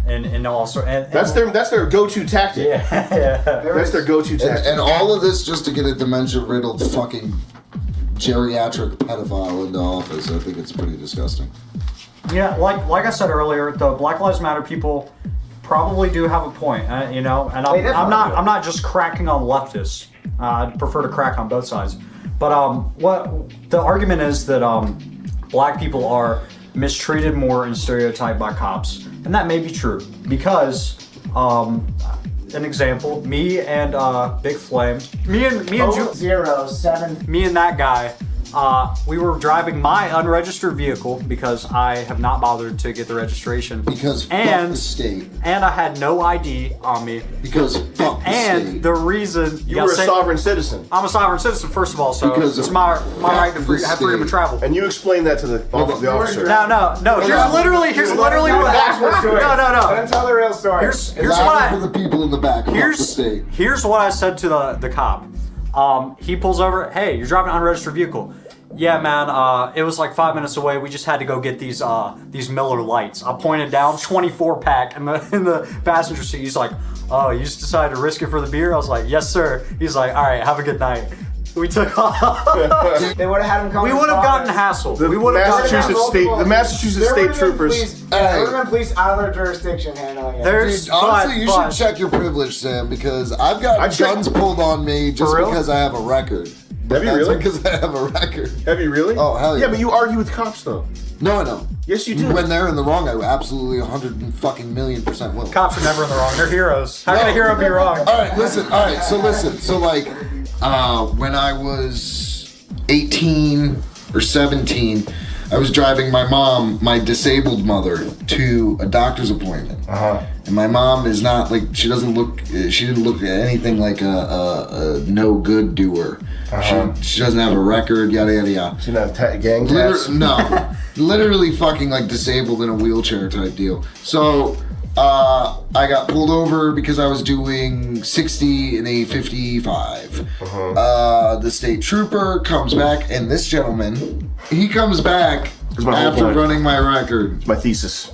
And also, and That's their go-to tactic. Yeah. That's their go-to tactic. And all of this just to get a dementia-riddled fucking geriatric pedophile into office. I think it's pretty disgusting. Yeah, like I said earlier, the Black Lives Matter people probably do have a point, you know. And I'm not just cracking on leftists. I'd prefer to crack on both sides. But what the argument is that black people are mistreated more and stereotyped by cops, and that may be true because an example, me and Big Flame, me and 007. me and that guy, we were driving my unregistered vehicle because I have not bothered to get the registration. Because fuck the state. And I had no ID on me. Because fuck the and state. the reason you were a sovereign citizen. I'm a sovereign citizen, first of all, so Because it's my right to have freedom of travel. And you explained that to the officer. No. Here's literally what. No. Let him tell the real story. Here's what for the people in the back. Fuck the state. Here's what I said to the cop. He pulls over. Hey, you're driving an unregistered vehicle. Yeah, man. It was like 5 minutes away. We just had to go get these Miller Lights. I pointed down 24 pack in the passenger seat. He's like, oh, you just decided to risk it for the beer? I was like, yes, sir. He's like, all right, have a good night. We took off. They would have had him come. We would have gotten hassled. We would have The Massachusetts State Troopers. There would have been police out of their jurisdiction handling it. Dude, honestly, you should check your privilege, Sam, because I've got guns pulled on me just because I have a record. Have you really? Because I have a record. Have you really? Oh, hell yeah. Yeah, but you argue with cops, though. No, I don't. Yes, you do. When they're in the wrong, I absolutely 100,000,000% will. Cops are never in the wrong. They're heroes. How can a hero be wrong? All right, listen. So like, when I was 18 or 17, I was driving my mom, my disabled mother, to a doctor's appointment. And my mom is not like, she didn't look at anything like a no good doer. She doesn't have a record, yada yada yada. She doesn't have gang tats? No, literally fucking like disabled in a wheelchair type deal. So I got pulled over because I was doing 60 in a 55. The state trooper comes back, and this gentleman, he comes back after running my record. It's my thesis.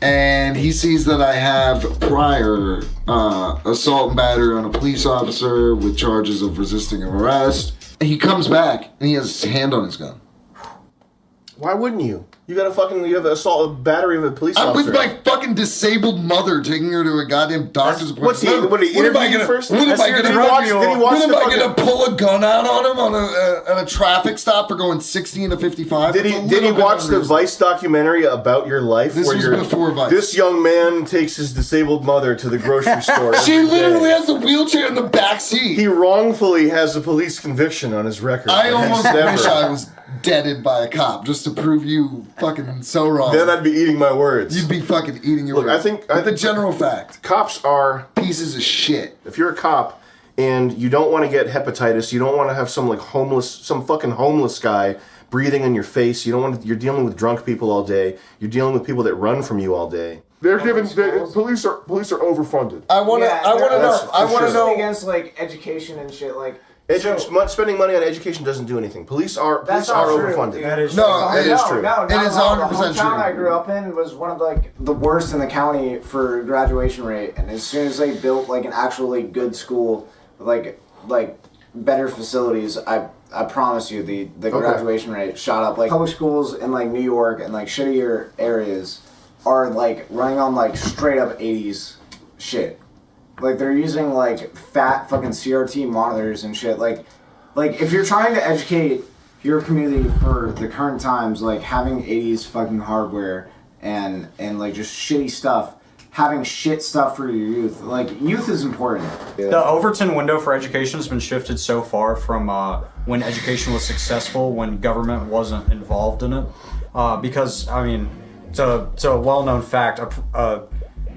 And he sees that I have prior assault and battery on a police officer with charges of resisting arrest. And he comes back and he has his hand on his gun. Why wouldn't you? You have assault and battery of a police officer. I'm with my fucking disabled mother, taking her to a goddamn doctor's appointment. What's he? What am I gonna first? Did he gonna pull a gun out on him on a traffic stop for going 60 into 55? Did he watch the Vice documentary about your life? This was before Vice. This young man takes his disabled mother to the grocery store. She literally has a wheelchair in the back seat. He wrongfully has a police conviction on his record. I almost wish I was deaded by a cop just to prove you fucking so wrong. Then I'd be eating my words. You'd be fucking eating your words. I think the general fact. Cops are pieces of shit. If you're a cop and you don't want to get hepatitis, you don't want to have some fucking homeless guy breathing in your face. You're dealing with drunk people all day. You're dealing with people that run from you all day. Police are overfunded. I want to know against like education and shit like. Spending money on education doesn't do anything. Police are overfunded. That is true. It is true. No, it is 100% true. The town I grew up in was one of the worst in the county for graduation rate, and as soon as they built like an actually good school, like better facilities, I promise you the graduation rate shot up. Like public schools in like New York and like shittier areas are like running on like straight up 80s shit. Like, they're using, like, fat fucking CRT monitors and shit. Like, if you're trying to educate your community for the current times, like, having 80s fucking hardware and like, just shitty stuff, having shit stuff for your youth. Like, youth is important. The Overton window for education has been shifted so far from when education was successful, when government wasn't involved in it. Because, I mean, it's a well-known fact,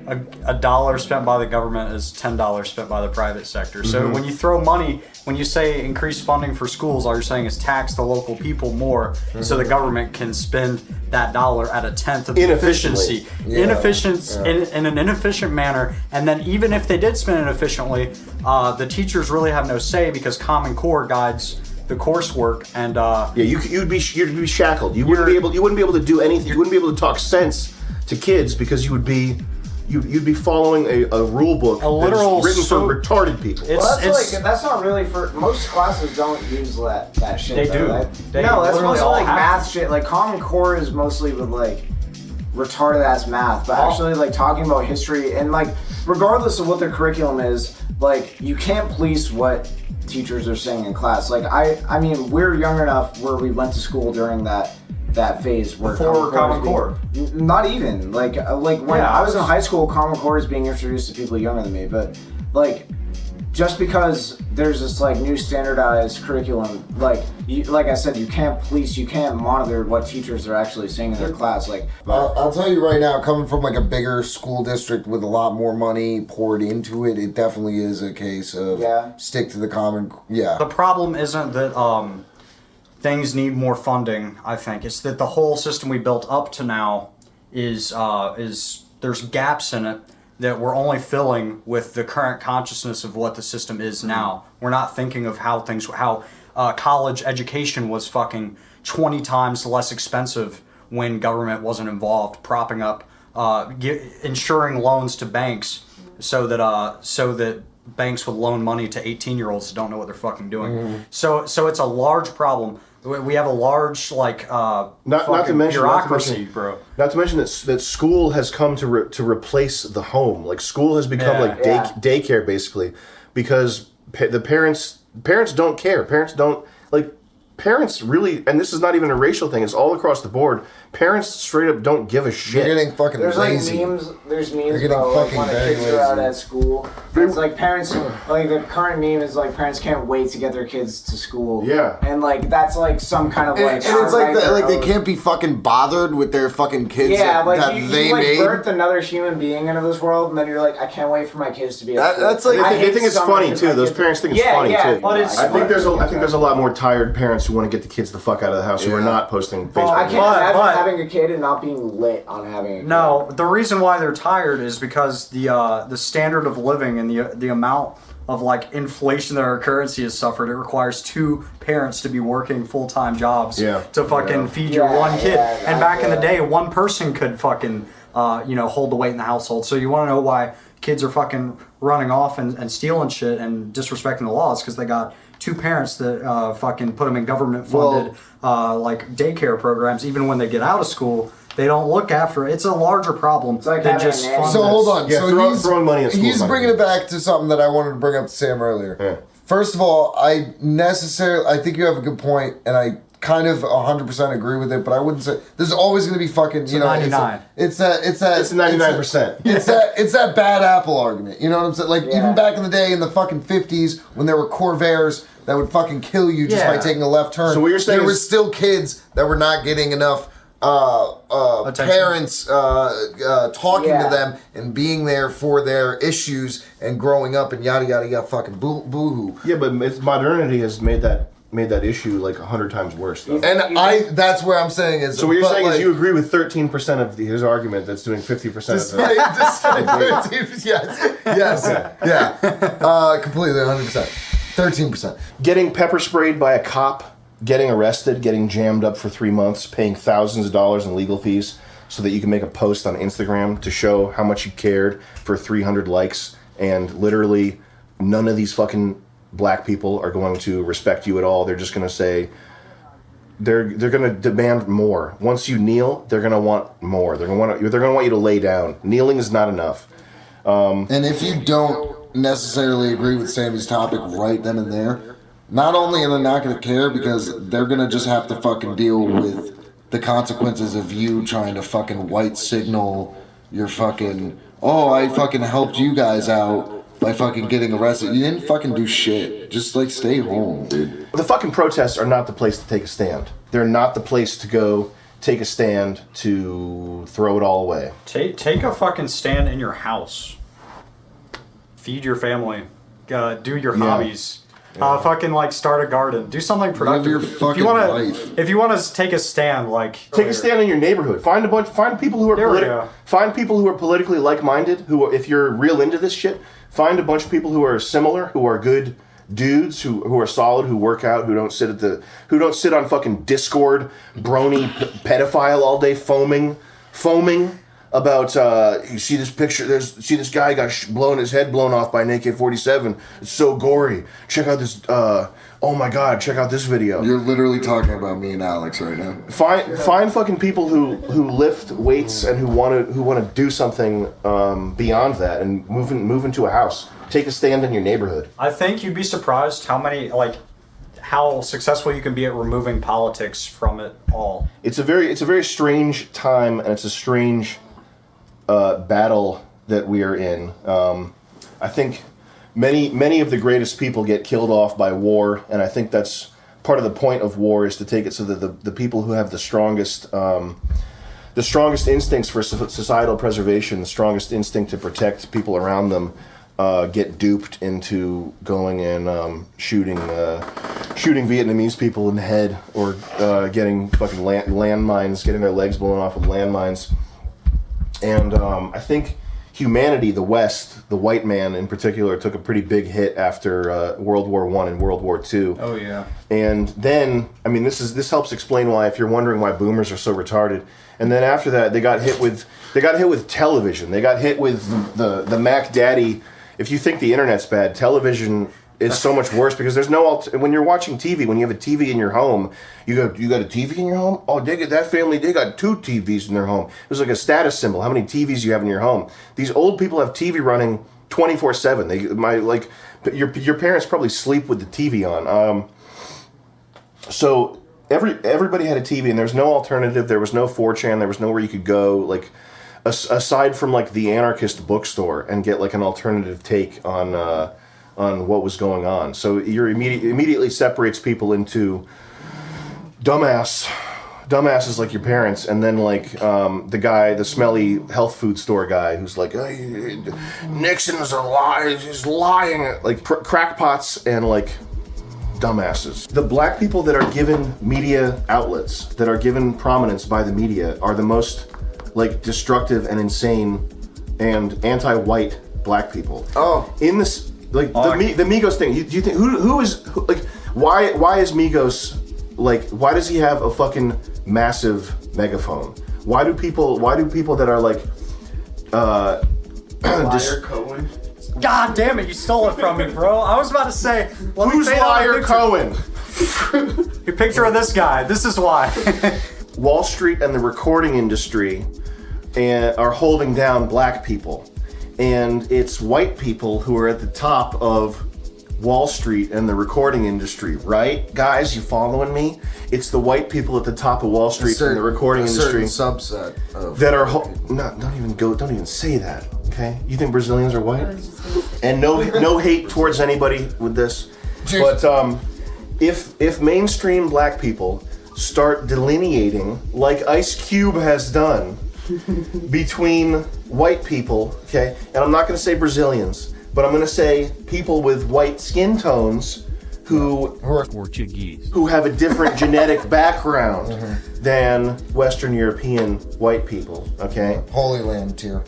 a dollar spent by the government is $10 spent by the private sector. So when you throw money, when you say increase funding for schools, all you're saying is tax the local people more, so the government can spend that dollar at a tenth of the efficiency. In an inefficient manner. And then even if they did spend it efficiently, the teachers really have no say because Common Core guides the coursework, and you'd be shackled. You wouldn't be able to do anything. You wouldn't be able to talk sense to kids because you'd be following a rule book, a literal written for retarded people. That's not really for most classes. Don't use that shit. They do. No, that's mostly like math shit. Like Common Core is mostly with like retarded ass math, but actually like talking about history and like regardless of what their curriculum is, like you can't police what teachers are saying in class. Like I mean, we're young enough where we went to school during that phase where before Common Core. Not even like when I was in high school, Common Core is being introduced to people younger than me. But like, just because there's this like new standardized curriculum, like I said, you can't police, you can't monitor what teachers are actually saying in their class. Like, I'll tell you right now, coming from like a bigger school district with a lot more money poured into it, it definitely is a case of stick to the common. Yeah. The problem isn't that things need more funding. I think it's that the whole system we built up to now is there's gaps in it that we're only filling with the current consciousness of what the system is now. We're not thinking of how college education was fucking 20 times less expensive when government wasn't involved, propping up, ensuring loans to banks so that banks would loan money to 18-year-olds who don't know what they're fucking doing. So it's a large problem. We have a large not to mention bureaucracy, bro. Not to mention that school has come to replace the home. Like school has become daycare basically, because the parents don't care. Parents really, and this is not even a racial thing. It's all across the board. Parents straight up don't give a shit. They're getting fucking lazy. There's memes about like when the kids are out at school. It's like parents, like the current meme is like parents can't wait to get their kids to school. Yeah. And like that's like some kind of like. And it's like they can't be fucking bothered with their fucking kids that you they like made. birthed another human being into this world, and then you're like, I can't wait for my kids to be at school. That's like they think it's funny too. Those parents think it's funny too. But I think there's a lot more tired parents who want to get the kids the fuck out of the house who are not posting Facebook. I can't imagine having a kid and not being lit on having a kid. No, the reason why they're tired is because the standard of living and the amount of like inflation that our currency has suffered, it requires 2 parents to be working full-time jobs to fucking feed your one kid. And back in the day, one person could fucking hold the weight in the household. So you want to know why kids are fucking running off and stealing shit and disrespecting the laws? Because they got 2 parents that fucking put them in government-funded like daycare programs. Even when they get out of school, they don't look after it. It's a larger problem than just fund. So hold on. Yeah, so throwing money at school. He's bringing it back to something that I wanted to bring up to Sam earlier. Yeah. First of all, I think you have a good point, and I kind of 100% agree with it, but I wouldn't say there's always going to be fucking 99. It's 99%. It's that bad apple argument. You know what I'm saying? Like even back in the day in the fucking 50s when there were Corvairs that would fucking kill you just by taking a left turn. So what you're saying there was still kids that were not getting enough parents talking to them and being there for their issues and growing up and yada yada yada fucking boo-hoo. Yeah, but modernity has made that issue like 100 times worse though. And that's where I'm saying is. So what you're saying is you agree with 13% of his argument that's doing 50% of the. Yes, completely 100%. 13%. Getting pepper sprayed by a cop, getting arrested, getting jammed up for 3 months, paying thousands of dollars in legal fees so that you can make a post on Instagram to show how much you cared for 300 likes, and literally none of these fucking black people are going to respect you at all. They're just going to say they're going to demand more. Once you kneel, they're going to want more. They're going to want you to lay down. Kneeling is not enough. And if you don't necessarily agree with Sammy's topic right then and there, not only are they not going to care because they're going to just have to fucking deal with the consequences of you trying to fucking white signal your fucking, I fucking helped you guys out by fucking getting arrested. You didn't fucking do shit. Just like stay home, dude. The fucking protests are not the place to take a stand. They're not the place to go take a stand to throw it all away. Take a fucking stand in your house. Feed your family. Do your hobbies. Fucking like start a garden. Do something productive. Live your fucking life. If you want to take a stand, like take a stand in your neighborhood. Find people who are find people who are politically like-minded. If you're real into this shit, find a bunch of people who are similar, who are good dudes, who are solid, who work out, who don't sit on fucking Discord, brony pedophile all day foaming about you see this picture. See this guy got his head blown off by an AK-47. It's so gory. Check out this. Oh my god! Check out this video. You're literally talking about me and Alex right now. Find fucking people who lift weights and who want to do something beyond that and move into a house. Take a stand in your neighborhood. I think you'd be surprised how successful you can be at removing politics from it all. It's a very strange time, and it's a strange battle that we are in. I think many of the greatest people get killed off by war, and I think that's part of the point of war, is to take it so that the people who have the strongest instincts for societal preservation, the strongest instinct to protect people around them, get duped into going and shooting Vietnamese people in the head, or getting fucking landmines, getting their legs blown off with landmines. And I think humanity, the West, the white man in particular, took a pretty big hit after World War I and World War II. Oh yeah. And then, I mean, this helps explain why, if you're wondering why boomers are so retarded. And then after that, they got hit with television. They got hit with the Mac Daddy. If you think the internet's bad, television is so much worse, because there's no when you're watching TV, when you have a TV in your home, you got a TV in your home? Oh, that family, they got 2 TVs in their home. It was like a status symbol, how many TVs you have in your home. These old people have TV running 24/7. Your parents probably sleep with the TV on. So everybody had a TV, and there's no alternative. There was no 4chan. There was nowhere you could go, like, aside from like the anarchist bookstore, and get like an alternative take on what was going on. So you're immediately separates people into dumbasses like your parents, and then like the smelly health food store guy who's like, hey, Nixon's a lie, he's lying, like crackpots and like dumbasses. The black people that are given media outlets, that are given prominence by the media, are the most like destructive and insane and anti-white black people. Oh, in this. Like the Migos thing, do you think who is why is Migos, like, why does he have a fucking massive megaphone? Why do people that are like Liar Cohen? God damn it, you stole it from me, bro. I was about to say, who's Liar Cohen? Your picture of this guy. This is why. Wall Street and the recording industry are holding down black people. And it's white people who are at the top of Wall Street and the recording industry, right? Guys, you following me? It's the white people at the top of Wall Street and the recording industry. Subset of that are don't even say that, okay? You think Brazilians are white? And no hate towards anybody with this. But if mainstream black people start delineating, like Ice Cube has done, between white people, okay, and I'm not going to say Brazilians, but I'm going to say people with white skin tones who are Portuguese, who have a different genetic background than Western European white people, okay? Holy Land tier.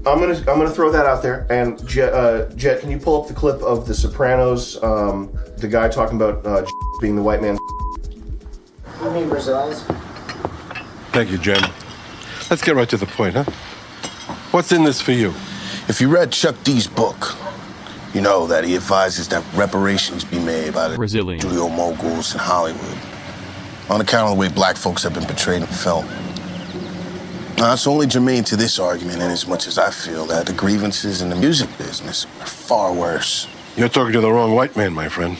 I'm gonna throw that out there. And Jet, can you pull up the clip of The Sopranos? The guy talking about being the white man. You mean Brazilians? Thank you, Jen. Let's get right to the point, huh? What's in this for you? If you read Chuck D's book, you know that he advises that reparations be made by the Brazilian studio moguls in Hollywood on account of the way black folks have been portrayed in film. Now, it's only germane to this argument in as much as I feel that the grievances in the music business are far worse. You're talking to the wrong white man, my friend.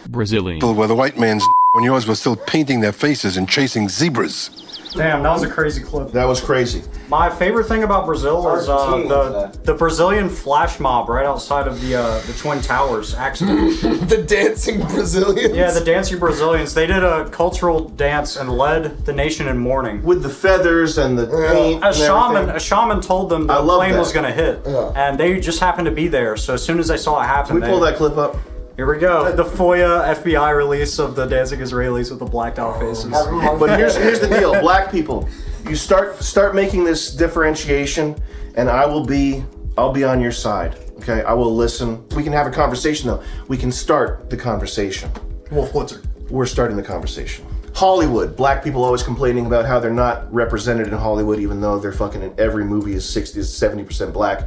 Brazilian. Where the white man's when yours was still painting their faces and chasing zebras. Damn, that was a crazy clip. That was crazy. My favorite thing about Brazil is the Brazilian flash mob right outside of the Twin Towers accident. The dancing Brazilians? Yeah, the dancing Brazilians. They did a cultural dance and led the nation in mourning. With the feathers and the paint A shaman told them the plane was going to hit. Yeah. And they just happened to be there. So as soon as they saw it happen, Can we pull that clip up? Here we go. The FOIA FBI release of the dancing Israelis with the blacked out faces. But here's the deal, black people. You start making this differentiation, and I'll be on your side. Okay, I will listen. We can have a conversation though. We can start the conversation. Wolf Blitzer. We're starting the conversation. Hollywood. Black people always complaining about how they're not represented in Hollywood, even though they're fucking in every movie is 60 to 70% black.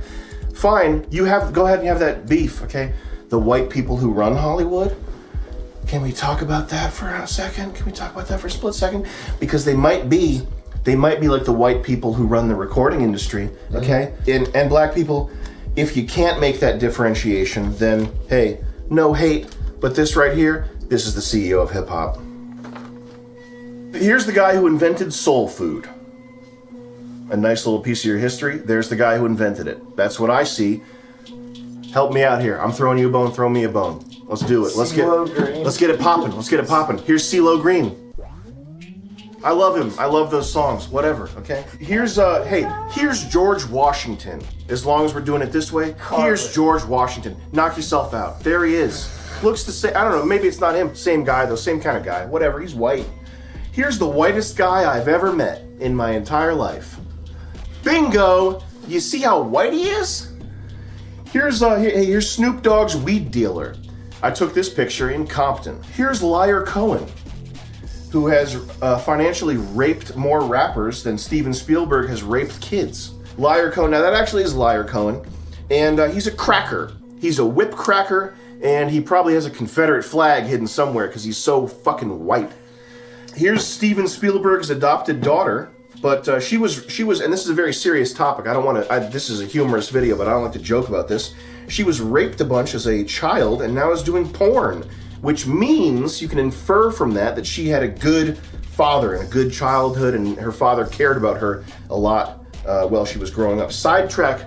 Fine, go ahead and have that beef, okay? The white people who run Hollywood, can we talk about that for a second? Can we talk about that for a split second? Because they might be like the white people who run the recording industry, okay? And black people, if you can't make that differentiation, then hey, no hate, but this right here, this is the CEO of hip hop. Here's the guy who invented soul food. A nice little piece of your history. There's the guy who invented it. That's what I see. Help me out here. I'm throwing you a bone, throw me a bone. Let's do it. Let's get it popping. Let's get it popping. Here's CeeLo Green. I love him. I love those songs. Whatever, okay? Here's George Washington. As long as we're doing it this way, here's George Washington. Knock yourself out. There he is. Looks the same. I don't know, maybe it's not him. Same guy though, same kind of guy. Whatever, he's white. Here's the whitest guy I've ever met in my entire life. Bingo! You see how white he is? Here's Snoop Dogg's weed dealer. I took this picture in Compton. Here's Liar Cohen, who has financially raped more rappers than Steven Spielberg has raped kids. Liar Cohen, now that actually is Liar Cohen, and he's a cracker. He's a whip cracker, and he probably has a Confederate flag hidden somewhere because he's so fucking white. Here's Steven Spielberg's adopted daughter. But she was, and this is a very serious topic. I don't want to, this is a humorous video, but I don't like to joke about this. She was raped a bunch as a child and now is doing porn, which means you can infer from that she had a good father and a good childhood and her father cared about her a lot while she was growing up. Sidetrack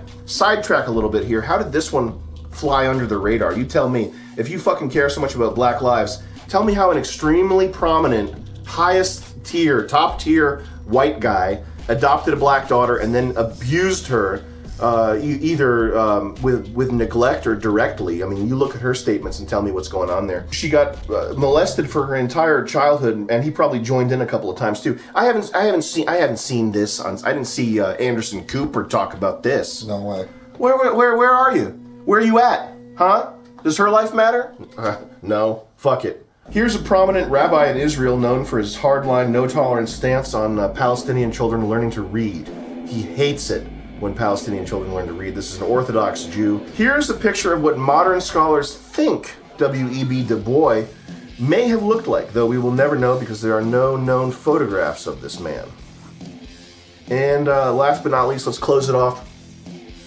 a little bit here. How did this one fly under the radar? You tell me. If you fucking care so much about Black lives, tell me how an extremely prominent, highest tier, top tier white guy adopted a black daughter and then abused her either with neglect or directly. I mean, you look at her statements and tell me what's going on there. She got molested for her entire childhood, and he probably joined in a couple of times too. I haven't seen this. I didn't see Anderson Cooper talk about this. No way. Where are you? Where are you at? Huh? Does her life matter? No. Fuck it. Here's a prominent rabbi in Israel known for his hardline, no-tolerance stance on Palestinian children learning to read. He hates it when Palestinian children learn to read. This is an Orthodox Jew. Here's a picture of what modern scholars think W.E.B. Du Bois may have looked like, though we will never know because there are no known photographs of this man. And last but not least, let's close it off.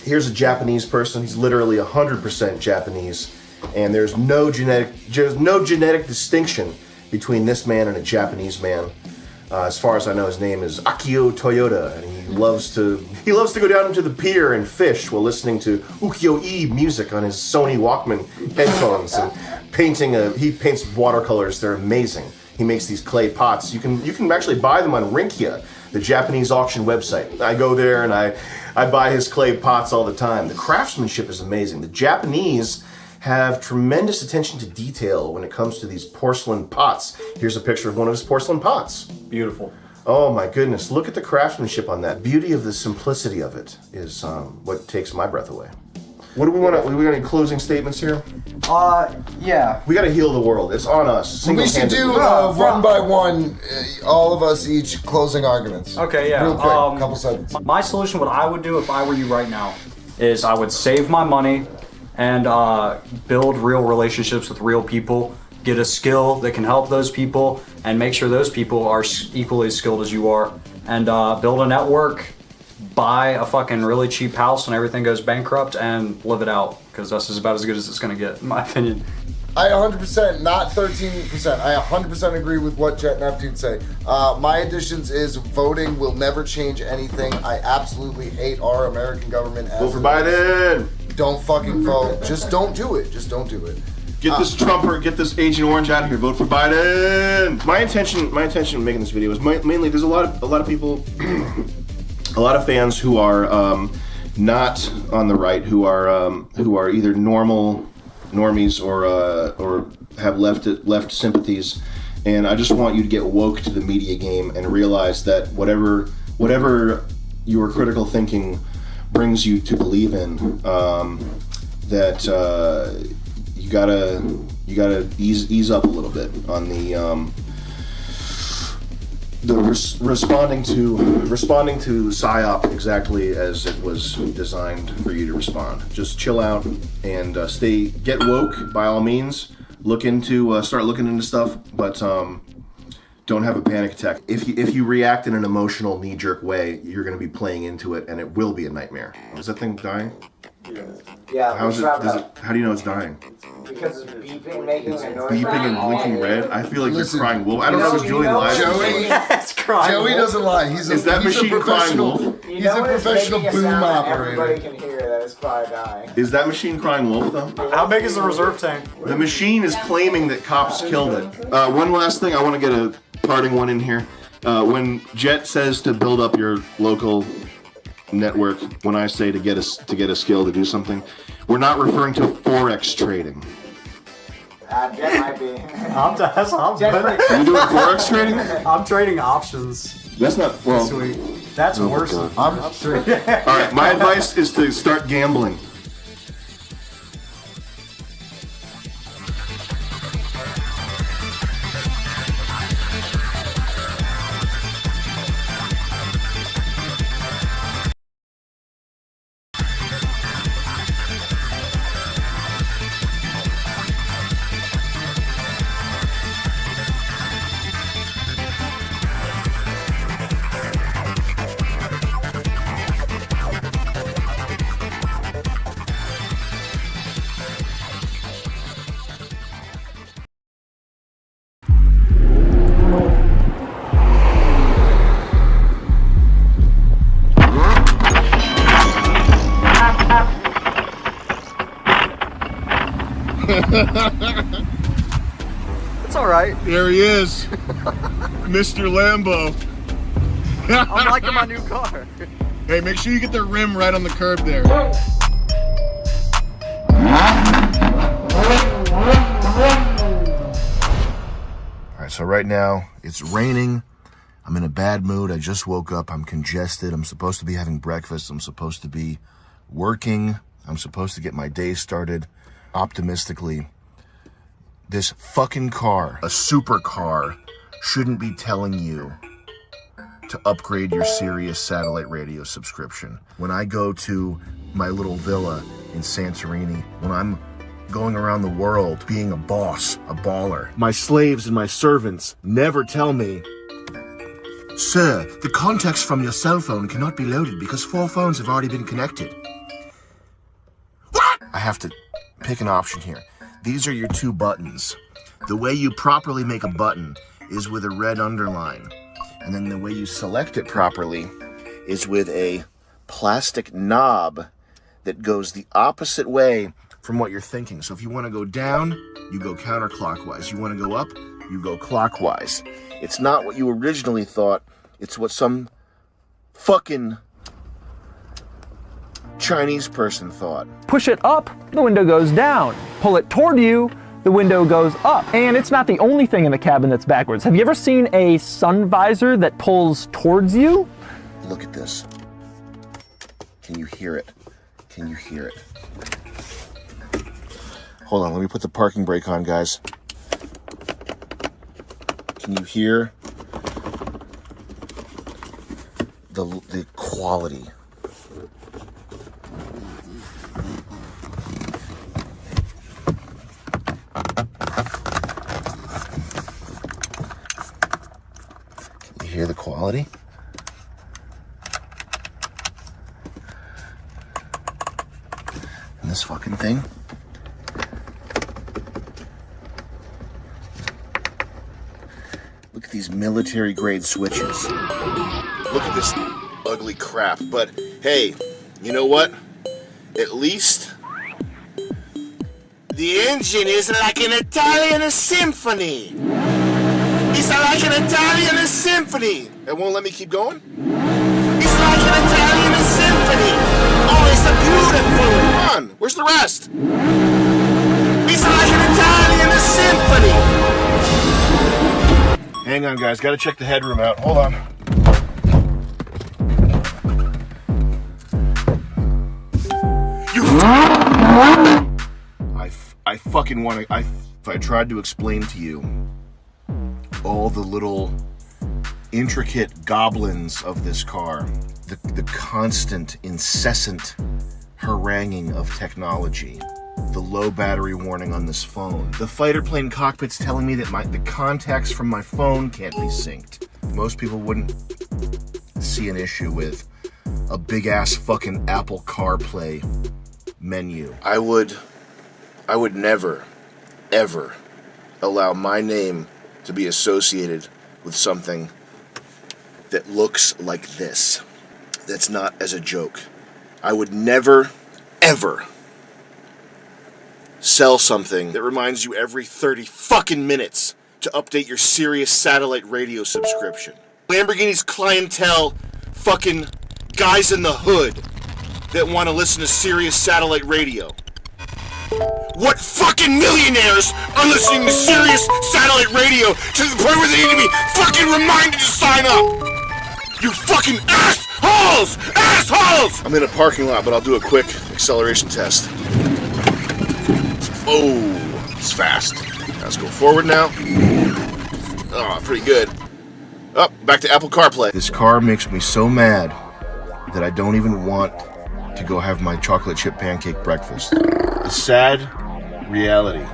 Here's a Japanese person. He's literally 100% Japanese. And there's no genetic distinction between this man and a Japanese man. As far as I know, his name is Akio Toyota, and he loves to go down into the pier and fish while listening to ukiyo-e music on his Sony Walkman headphones and he paints watercolors. They're amazing. He makes these clay pots. You can actually buy them on Rinkia, the Japanese auction website. I go there and I buy his clay pots all the time. The craftsmanship is amazing. The Japanese have tremendous attention to detail when it comes to these porcelain pots. Here's a picture of one of his porcelain pots. Beautiful. Oh my goodness, look at the craftsmanship on that. Beauty of the simplicity of it is what takes my breath away. What do we want to, we got any closing statements here? Yeah. We got to heal the world. It's on us. We should do one by one, all of us each closing arguments. Okay, yeah. Real quick, couple seconds. My solution, what I would do if I were you right now, is I would save my money and build real relationships with real people, get a skill that can help those people, and make sure those people are equally as skilled as you are, and build a network, buy a fucking really cheap house when everything goes bankrupt, and live it out, because that's about as good as it's gonna get, in my opinion. I 100%, not 13%. I 100% agree with what Jet Neptune say. My additions is voting will never change anything. I absolutely hate our American government. Vote for Biden. Don't fucking vote. Just don't do it. Just don't do it. Get this Trumper, get this Agent Orange out of here. Vote for Biden. My intention in making this video was mainly there's a lot of people, a lot of fans who are not on the right, who are either normies or have left sympathies, and I just want you to get woke to the media game and realize that whatever your critical thinking brings you to believe in, that you gotta ease up a little bit on responding to PSYOP exactly as it was designed for you to respond. Just chill out and get woke by all means. Start looking into stuff, but don't have a panic attack. If you react in an emotional knee-jerk way, you're going to be playing into it, and it will be a nightmare. Is that thing dying? Yeah. How do you know it's dying? Because it's beeping, making a noise. Beeping and blinking red. I feel like you're crying wolf. I don't know if Joey lies. Joey doesn't lie. He's a machine crying wolf? He's a professional boom operator. Everybody can hear that it's probably dying. Is that machine crying wolf though? How big is the reserve tank? The machine is claiming that cops killed it. One last thing, I want to get a parting one in here. When Jet says to build up your local network, when I say to get a skill to do something, we're not referring to forex trading. Jet might be. I'm You doing forex trading? I'm trading options. That's not well. Sweet. That's worse. I'm sure. All right, my advice is to start gambling. It's alright. There he is. Mr. Lambo. I'm liking my new car. Hey, make sure you get the rim right on the curb there. Alright, so right now it's raining. I'm in a bad mood. I just woke up. I'm congested. I'm supposed to be having breakfast. I'm supposed to be working. I'm supposed to get my day started optimistically. This fucking car, a supercar, shouldn't be telling you to upgrade your Sirius satellite radio subscription. When I go to my little villa in Santorini, when I'm going around the world being a boss, a baller, my slaves and my servants never tell me, "Sir, the contacts from your cell phone cannot be loaded because 4 phones have already been connected." What? I have to pick an option here. These are your 2 buttons. The way you properly make a button is with a red underline. And then the way you select it properly is with a plastic knob that goes the opposite way from what you're thinking. So if you want to go down, you go counterclockwise. You want to go up, you go clockwise. It's not what you originally thought. It's what some fucking Chinese person thought. Push it up, the window goes down. Pull it toward you, the window goes up. And it's not the only thing in the cabin that's backwards. Have you ever seen a sun visor that pulls towards you? Look at this. Can you hear it? Can you hear it? Hold on, let me put the parking brake on, guys. Can you hear the quality? Can you hear the quality? And this fucking thing at these military grade switches. Look at this ugly crap. But hey, you know what? At least the engine is like an Italian symphony. It's like an Italian symphony. It won't let me keep going? It's like an Italian symphony. Oh, it's a beautiful one. Where's the rest? It's like an Italian symphony. Hang on, guys. Gotta check the headroom out. Hold on. I fucking want to. If I tried to explain to you all the little intricate goblins of this car, the constant, incessant haranguing of technology, the low battery warning on this phone, the fighter plane cockpit's telling me that the contacts from my phone can't be synced. Most people wouldn't see an issue with a big ass fucking Apple CarPlay menu. I would never, ever allow my name to be associated with something that looks like this. That's not as a joke. I would never, ever sell something that reminds you every 30 fucking minutes to update your Sirius satellite radio subscription. Lamborghini's clientele, fucking guys in the hood that want to listen to Sirius satellite radio. What fucking millionaires are listening to Sirius satellite radio to the point where they need to be fucking reminded to sign up? You fucking assholes! Assholes! I'm in a parking lot, but I'll do a quick acceleration test. Oh, it's fast. Let's go forward now. Oh, pretty good. Up, back to Apple CarPlay. This car makes me so mad that I don't even want to go have my chocolate chip pancake breakfast. The sad reality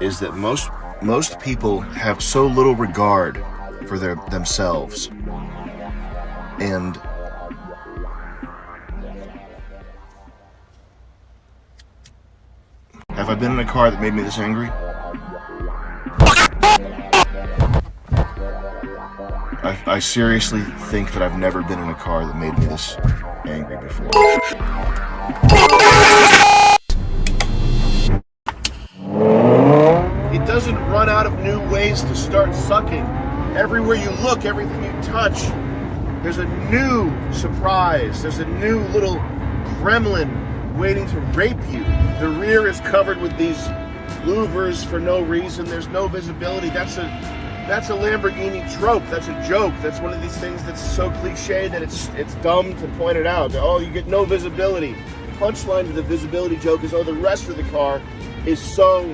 is that most people have so little regard for themselves. And have I been in a car that made me this angry? I seriously think that I've never been in a car that made me this angry before. It doesn't run out of new ways to start sucking. Everywhere you look, everything you touch, there's a new surprise. There's a new little gremlin waiting to rape you. The rear is covered with these louvers for no reason. There's no visibility. That's a Lamborghini trope. That's a joke. That's one of these things that's so cliche that it's dumb to point it out. Oh, you get no visibility. The punchline to the visibility joke is, oh, the rest of the car is so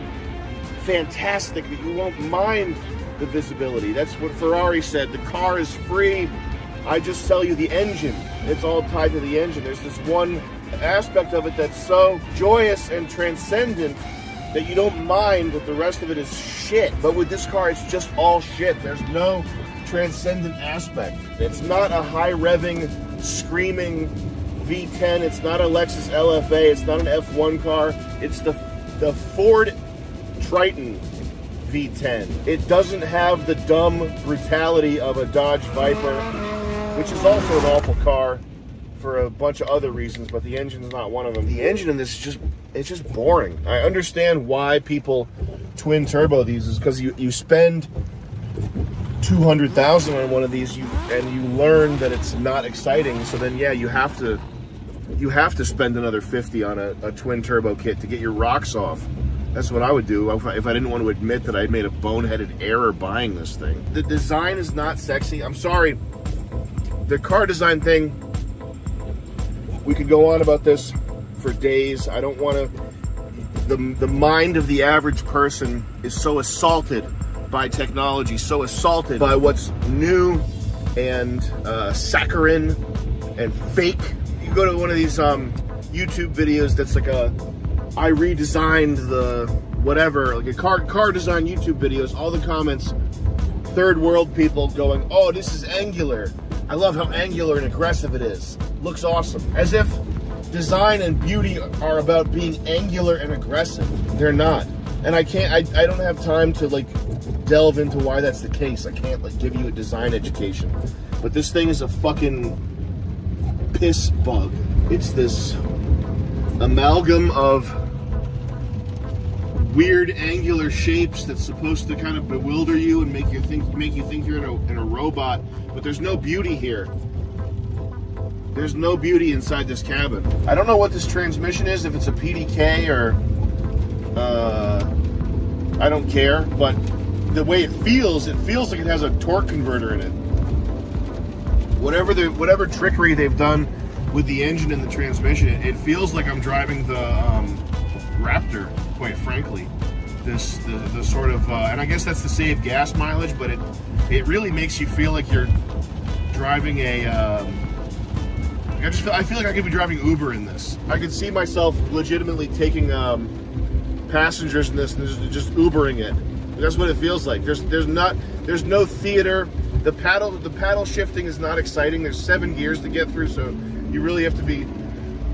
fantastic that you won't mind the visibility. That's what Ferrari said. The car is free. I just sell you the engine. It's all tied to the engine. There's this one aspect of it that's so joyous and transcendent that you don't mind that the rest of it is shit. But with this car, it's just all shit. There's no transcendent aspect. It's not a high-revving, screaming V10. It's not a Lexus LFA. It's not an F1 car. It's the Ford Triton V10. It doesn't have the dumb brutality of a Dodge Viper, which is also an awful car for a bunch of other reasons, but the engine's not one of them. The engine in this is just boring. I understand why people twin turbo these, is because you spend $200,000 on one of these and you learn that it's not exciting, so then yeah, you have to spend another $50 on a twin turbo kit to get your rocks off. That's what I would do if I didn't want to admit that I'd made a boneheaded error buying this thing. The design is not sexy. I'm sorry. The car design thing, we could go on about this for days. I don't want to. The mind of the average person is so assaulted by technology, so assaulted by what's new and saccharine and fake. You go to one of these YouTube videos that's like I redesigned the whatever, like a car design YouTube videos, all the comments, third world people going, oh, this is angular. I love how angular and aggressive it is. Looks awesome. As if design and beauty are about being angular and aggressive. They're not. And I don't have time to like delve into why that's the case. I can't like give you a design education. But this thing is a fucking piss bug. It's this amalgam of weird angular shapes that's supposed to kind of bewilder you and make you think you're in a robot, but there's no beauty here. There's no beauty inside this cabin. I don't know what this transmission is, if it's a PDK or I don't care, but the way it feels like it has a torque converter in it. Whatever trickery they've done with the engine and the transmission, it feels like I'm driving the Raptor, quite frankly. The sort of, and I guess that's to save gas mileage, but it really makes you feel like you're driving a, I feel like I could be driving Uber in this. I could see myself legitimately taking passengers in this and just Ubering it. That's what it feels like. There's no theater. The paddle shifting is not exciting. There's 7 gears to get through, so you really have to be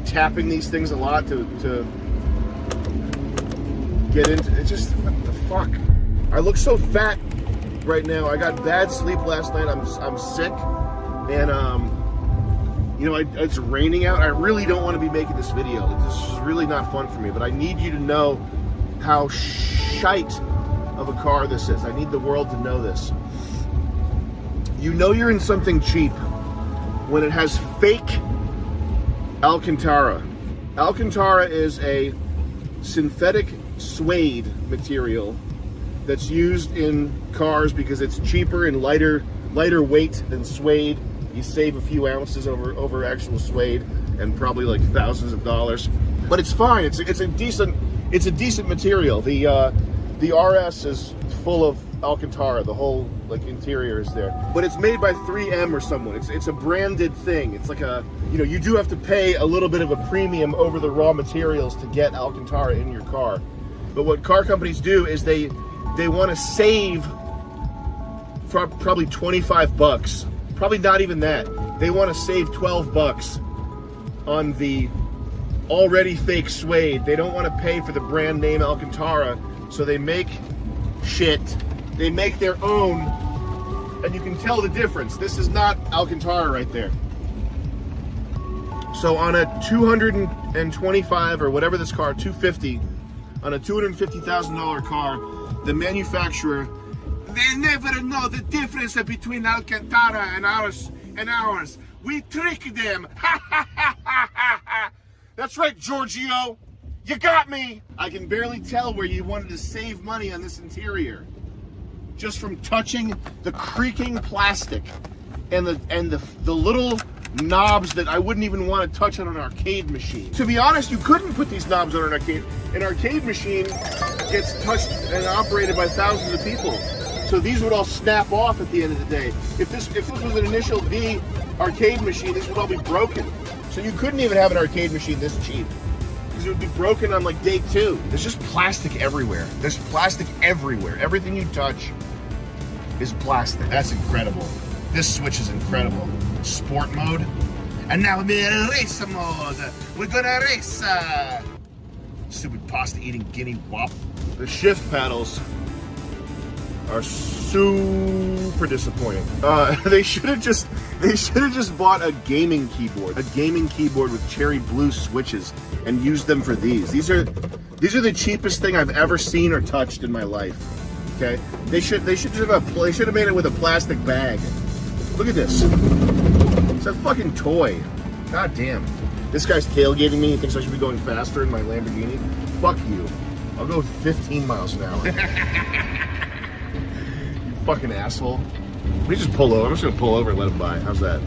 tapping these things a lot to get into it. Just what the fuck. I look so fat right now. I got bad sleep last night. I'm sick, and you know, it's raining out. I really don't want to be making this video. This is really not fun for me. But I need you to know how shite of a car this is. I need the world to know this. You know you're in something cheap when it has fake Alcantara. Alcantara is a synthetic suede material that's used in cars because it's cheaper and lighter weight than suede. You save a few ounces over actual suede and probably like thousands of dollars. But it's fine. It's a decent material. The RS is full of Alcantara. The whole like interior is there. But it's made by 3M or someone. It's a branded thing. It's like a, you know, you do have to pay a little bit of a premium over the raw materials to get Alcantara in your car. But what car companies do is they want to save probably 25 bucks. Probably not even that. They want to save 12 bucks on the already fake suede. They don't want to pay for the brand name Alcantara, so they make shit. They make their own, and you can tell the difference. This is not Alcantara right there. So on a 225 or whatever this car, 250, on a $250,000 car, the manufacturer, they never know the difference between Alcantara and ours. We trick them. Ha ha ha ha ha ha. That's right, Giorgio. You got me. I can barely tell where you wanted to save money on this interior, just from touching the creaking plastic and the little knobs that I wouldn't even want to touch on an arcade machine. To be honest, you couldn't put these knobs on an arcade. An arcade machine gets touched and operated by thousands of people. So these would all snap off at the end of the day. If this was an initial D arcade machine, this would all be broken. So you couldn't even have an arcade machine this cheap, because it would be broken on like day 2. There's just plastic everywhere. There's plastic everywhere. Everything you touch is plastic. That's incredible. This switch is incredible. Sport mode. And now we're race mode. We're gonna race. Stupid pasta eating guinea wop. The shift paddles are super disappointing. They should have just bought a gaming keyboard with cherry blue switches and used them for these. These are the cheapest thing I've ever seen or touched in my life. Okay, they should have made it with a plastic bag. Look at this. It's a fucking toy. God damn. This guy's tailgating me. He thinks I should be going faster in my Lamborghini. Fuck you. I'll go 15 miles an hour. You fucking asshole. Let me just pull over. I'm just gonna pull over and let him by. How's that?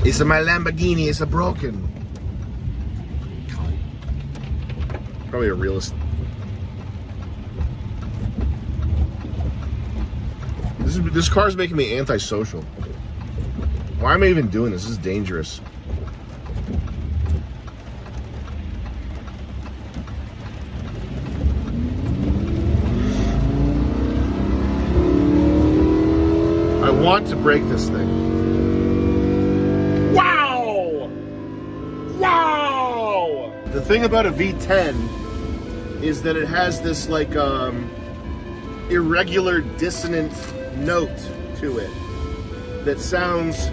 It's my Lamborghini. It's a broken. Probably a realist. This car's making me antisocial. Why am I even doing this? This is dangerous. I want to break this thing. Wow! Wow! The thing about a V10 is that it has this like irregular, dissonant note to it that sounds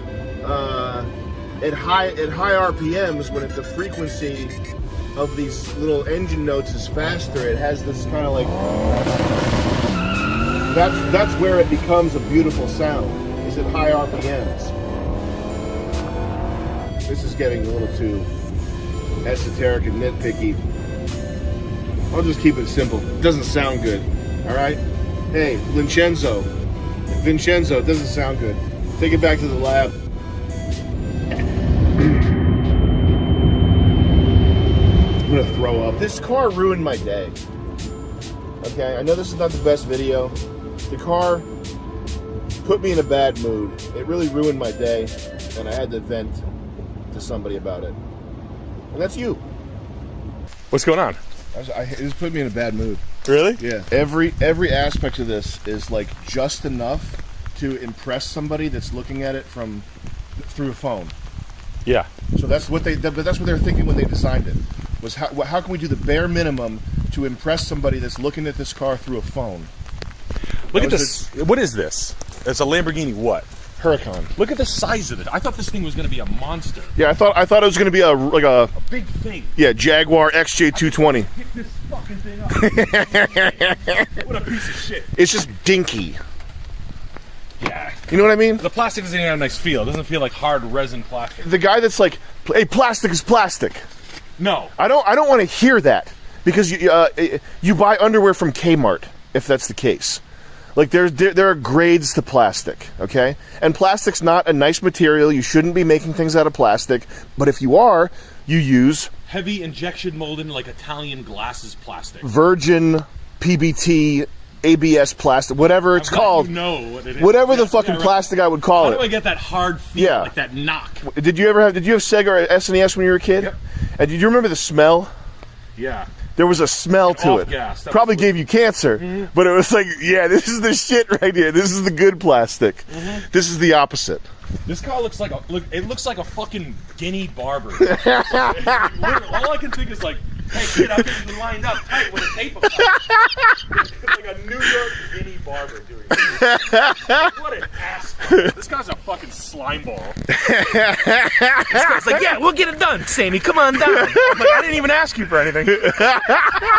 at high RPMs when the frequency of these little engine notes is faster. It has this kind of like that's where it becomes a beautiful sound. Is at high RPMs. This is getting a little too esoteric and nitpicky. I'll just keep it simple. It doesn't sound good. All right. Hey, Vincenzo, it doesn't sound good. Take it back to the lab. I'm gonna throw up. This car ruined my day. Okay, I know this is not the best video. The car put me in a bad mood. It really ruined my day, and I had to vent to somebody about it. And that's you. What's going on? It just put me in a bad mood. Really? Yeah. Every aspect of this is like just enough to impress somebody that's looking at it through a phone. Yeah. So that's what they were thinking when they designed it. Was how can we do the bare minimum to impress somebody that's looking at this car through a phone? Look at this. What is this? It's a Lamborghini what? Huracan. Look at the size of it. I thought this thing was going to be a monster. Yeah, I thought it was going to be a big thing. Yeah, Jaguar XJ220. Pick this fucking thing up. What a piece of shit. It's just dinky. Yeah. You know what I mean? The plastic doesn't even have a nice feel. It doesn't feel like hard resin plastic. The guy that's like, hey, plastic is plastic. No. I don't want to hear that because you buy underwear from Kmart if that's the case. Like there are grades to plastic, okay? And plastic's not a nice material. You shouldn't be making things out of plastic. But if you are, you use heavy injection molded like Italian glasses plastic. virgin PBT ABS plastic, whatever it's called. You know what it is. Whatever the fucking plastic I would call it. How do I get that hard feel, like that knock? Did you have Sega or SNES when you were a kid? Yep. And did you remember the smell? Yeah. There was a smell to it. Gas. Probably gave you cancer, but it was like, yeah, this is the shit right here. This is the good plastic. This is the opposite. This car looks like a fucking guinea barber. All I can think is like, hey kid, I'm getting lined up tight with a tape apart. Like a New York guinea barber doing this. What an asshole. This guy's a fucking slime ball. This guy's like, yeah, we'll get it done, Sammy. Come on down. I'm like, I didn't even ask you for anything.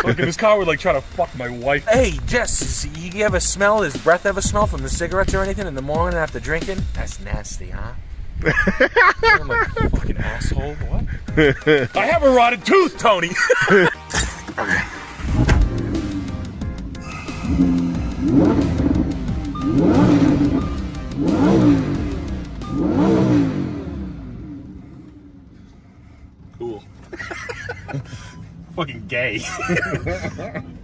Like, this car would like try to fuck my wife. Hey, Jess, you ever smell, his breath ever smell from the cigarettes or anything in the morning after drinking? That's nasty, huh? I'm like, fucking asshole, what? I have a rotted tooth, Tony. Okay. Cool. Fucking gay.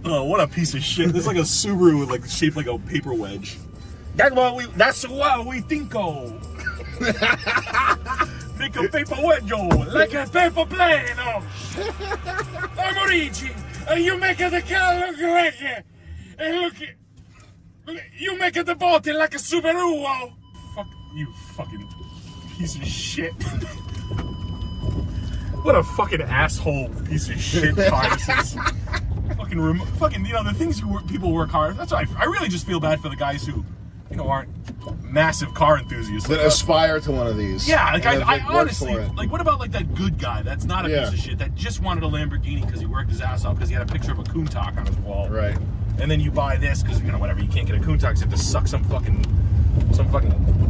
Oh, what a piece of shit. This is like a Subaru with like shaped like a paper wedge. That's what we think of. Make a paper wedge, like a paper plane. Amorici, you make the car look like and look, you make the boat like a Subaru. Fuck you, fucking piece of shit. What a fucking asshole piece of shit car this is. Fucking, you know, the things people work hard. That's why I really just feel bad for the guys who, you know, aren't massive car enthusiasts that aspire to one of these. Yeah, like I honestly, like, what about like that good guy that's not a piece of shit that just wanted a Lamborghini because he worked his ass off because he had a picture of a Countach on his wall. Right. And then you buy this because, you know, whatever, you can't get a Countach, so you have to suck some fucking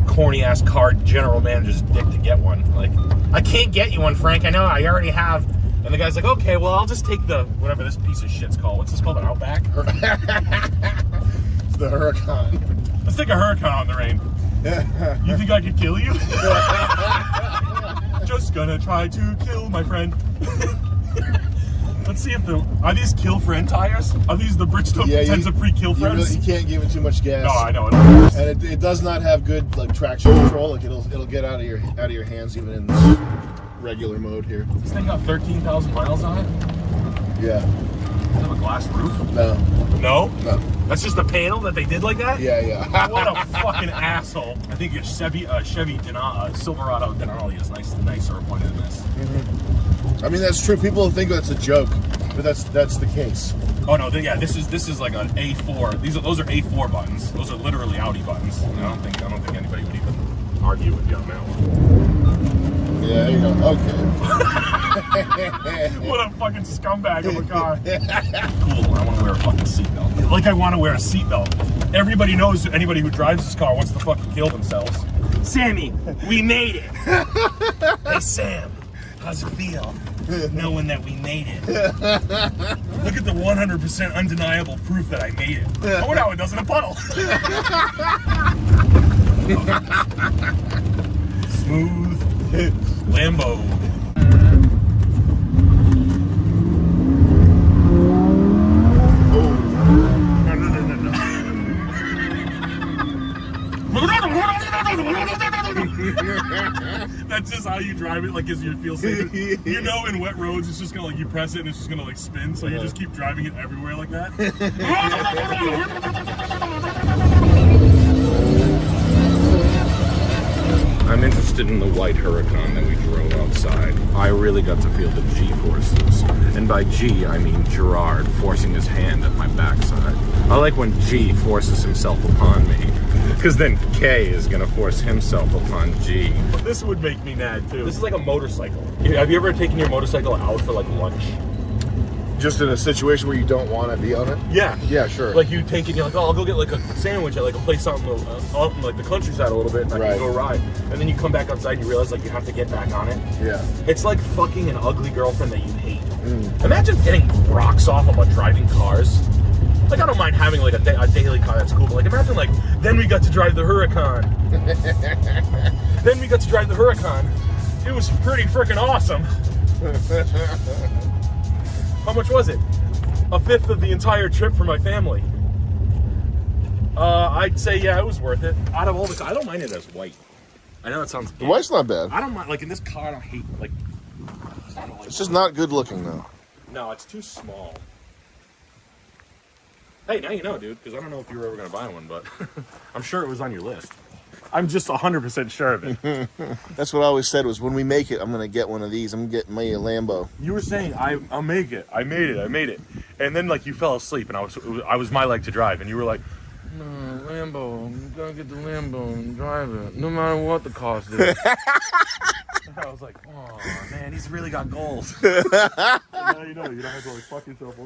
corny ass car general manager's dick to get one. Like, I can't get you one, Frank. I know, I already have. And the guy's like, okay, well, I'll just take the whatever this piece of shit's called. What's this called? An Outback? It's the Huracan. Let's take a Huracan on the rain. You think I could kill you? Just gonna try to kill my friend. Let's see if are these kill friend tires? Are these the Bridgestone tens of free kill friends? You can't give it too much gas. No, I know. And it does not have good like traction control. Like it'll get out of your hands even in this regular mode here. This thing got 13,000 miles on it. Yeah. Does it have a glass roof? No. No? No. That's just a panel that they did like that? Yeah. What a fucking asshole. I think your Chevy Silverado Denali is nicer appointed than this. I mean, that's true. People think that's a joke. But that's the case. Oh no, yeah, this is like an A4. Those are A4 buttons. Those are literally Audi buttons. I don't think anybody would even argue with you on that one. Yeah, there you go. Okay. What a fucking scumbag of a car. Cool, I want to wear a fucking seatbelt. Like I want to wear a seatbelt. Everybody knows anybody who drives this car wants to fucking kill themselves. Sammy, we made it. Hey Sam, how's it feel knowing that we made it? Look at the 100% undeniable proof that I made it. I wonder how it does in a puddle. Smooth Lambo. That's just how you drive it, like, as you feel safe. You know, in wet roads, it's just gonna, like, you press it and it's just gonna, like, spin, so you just keep driving it everywhere like that. I'm interested in the white Huracan that we drove outside. I really got to feel the G forces. And by G, I mean Gerard forcing his hand at my backside. I like when G forces himself upon me, because then K is gonna force himself upon G. This would make me mad too. This is like a motorcycle. Have you ever taken your motorcycle out for like lunch? Just in a situation where you don't want to be on it? Yeah. Yeah, sure. Like you take it, you're like, oh, I'll go get like a sandwich at like a place out in like the countryside a little bit, and I can go ride. And then you come back outside and you realize like you have to get back on it. Yeah. It's like fucking an ugly girlfriend that you hate. Imagine getting rocks off about driving cars. Like I don't mind having like a daily car, that's cool, but like imagine like, then we got to drive the Huracan. Then we got to drive the Huracan. It was pretty freaking awesome. How much was it? A fifth of the entire trip for my family. I'd say, yeah, it was worth it. Out of all the, I don't mind it as white. I know that sounds. The white's not bad. I don't mind, like in this car, I don't hate, like. It's just not good looking though. No, it's too small. Hey, now you know, dude, because I don't know if you were ever going to buy one, but I'm sure it was on your list. I'm just 100% sure of it. That's what I always said was when we make it, I'm going to get one of these. I'm going to get me a Lambo. You were saying, I'll make it. I made it. And then, like, you fell asleep, and I was my leg to drive, and you were like, no, Lambo, I'm going to get the Lambo and drive it, no matter what the cost is. I was like, oh, man, he's really got goals. Now you know, you don't have to, like, fuck yourself.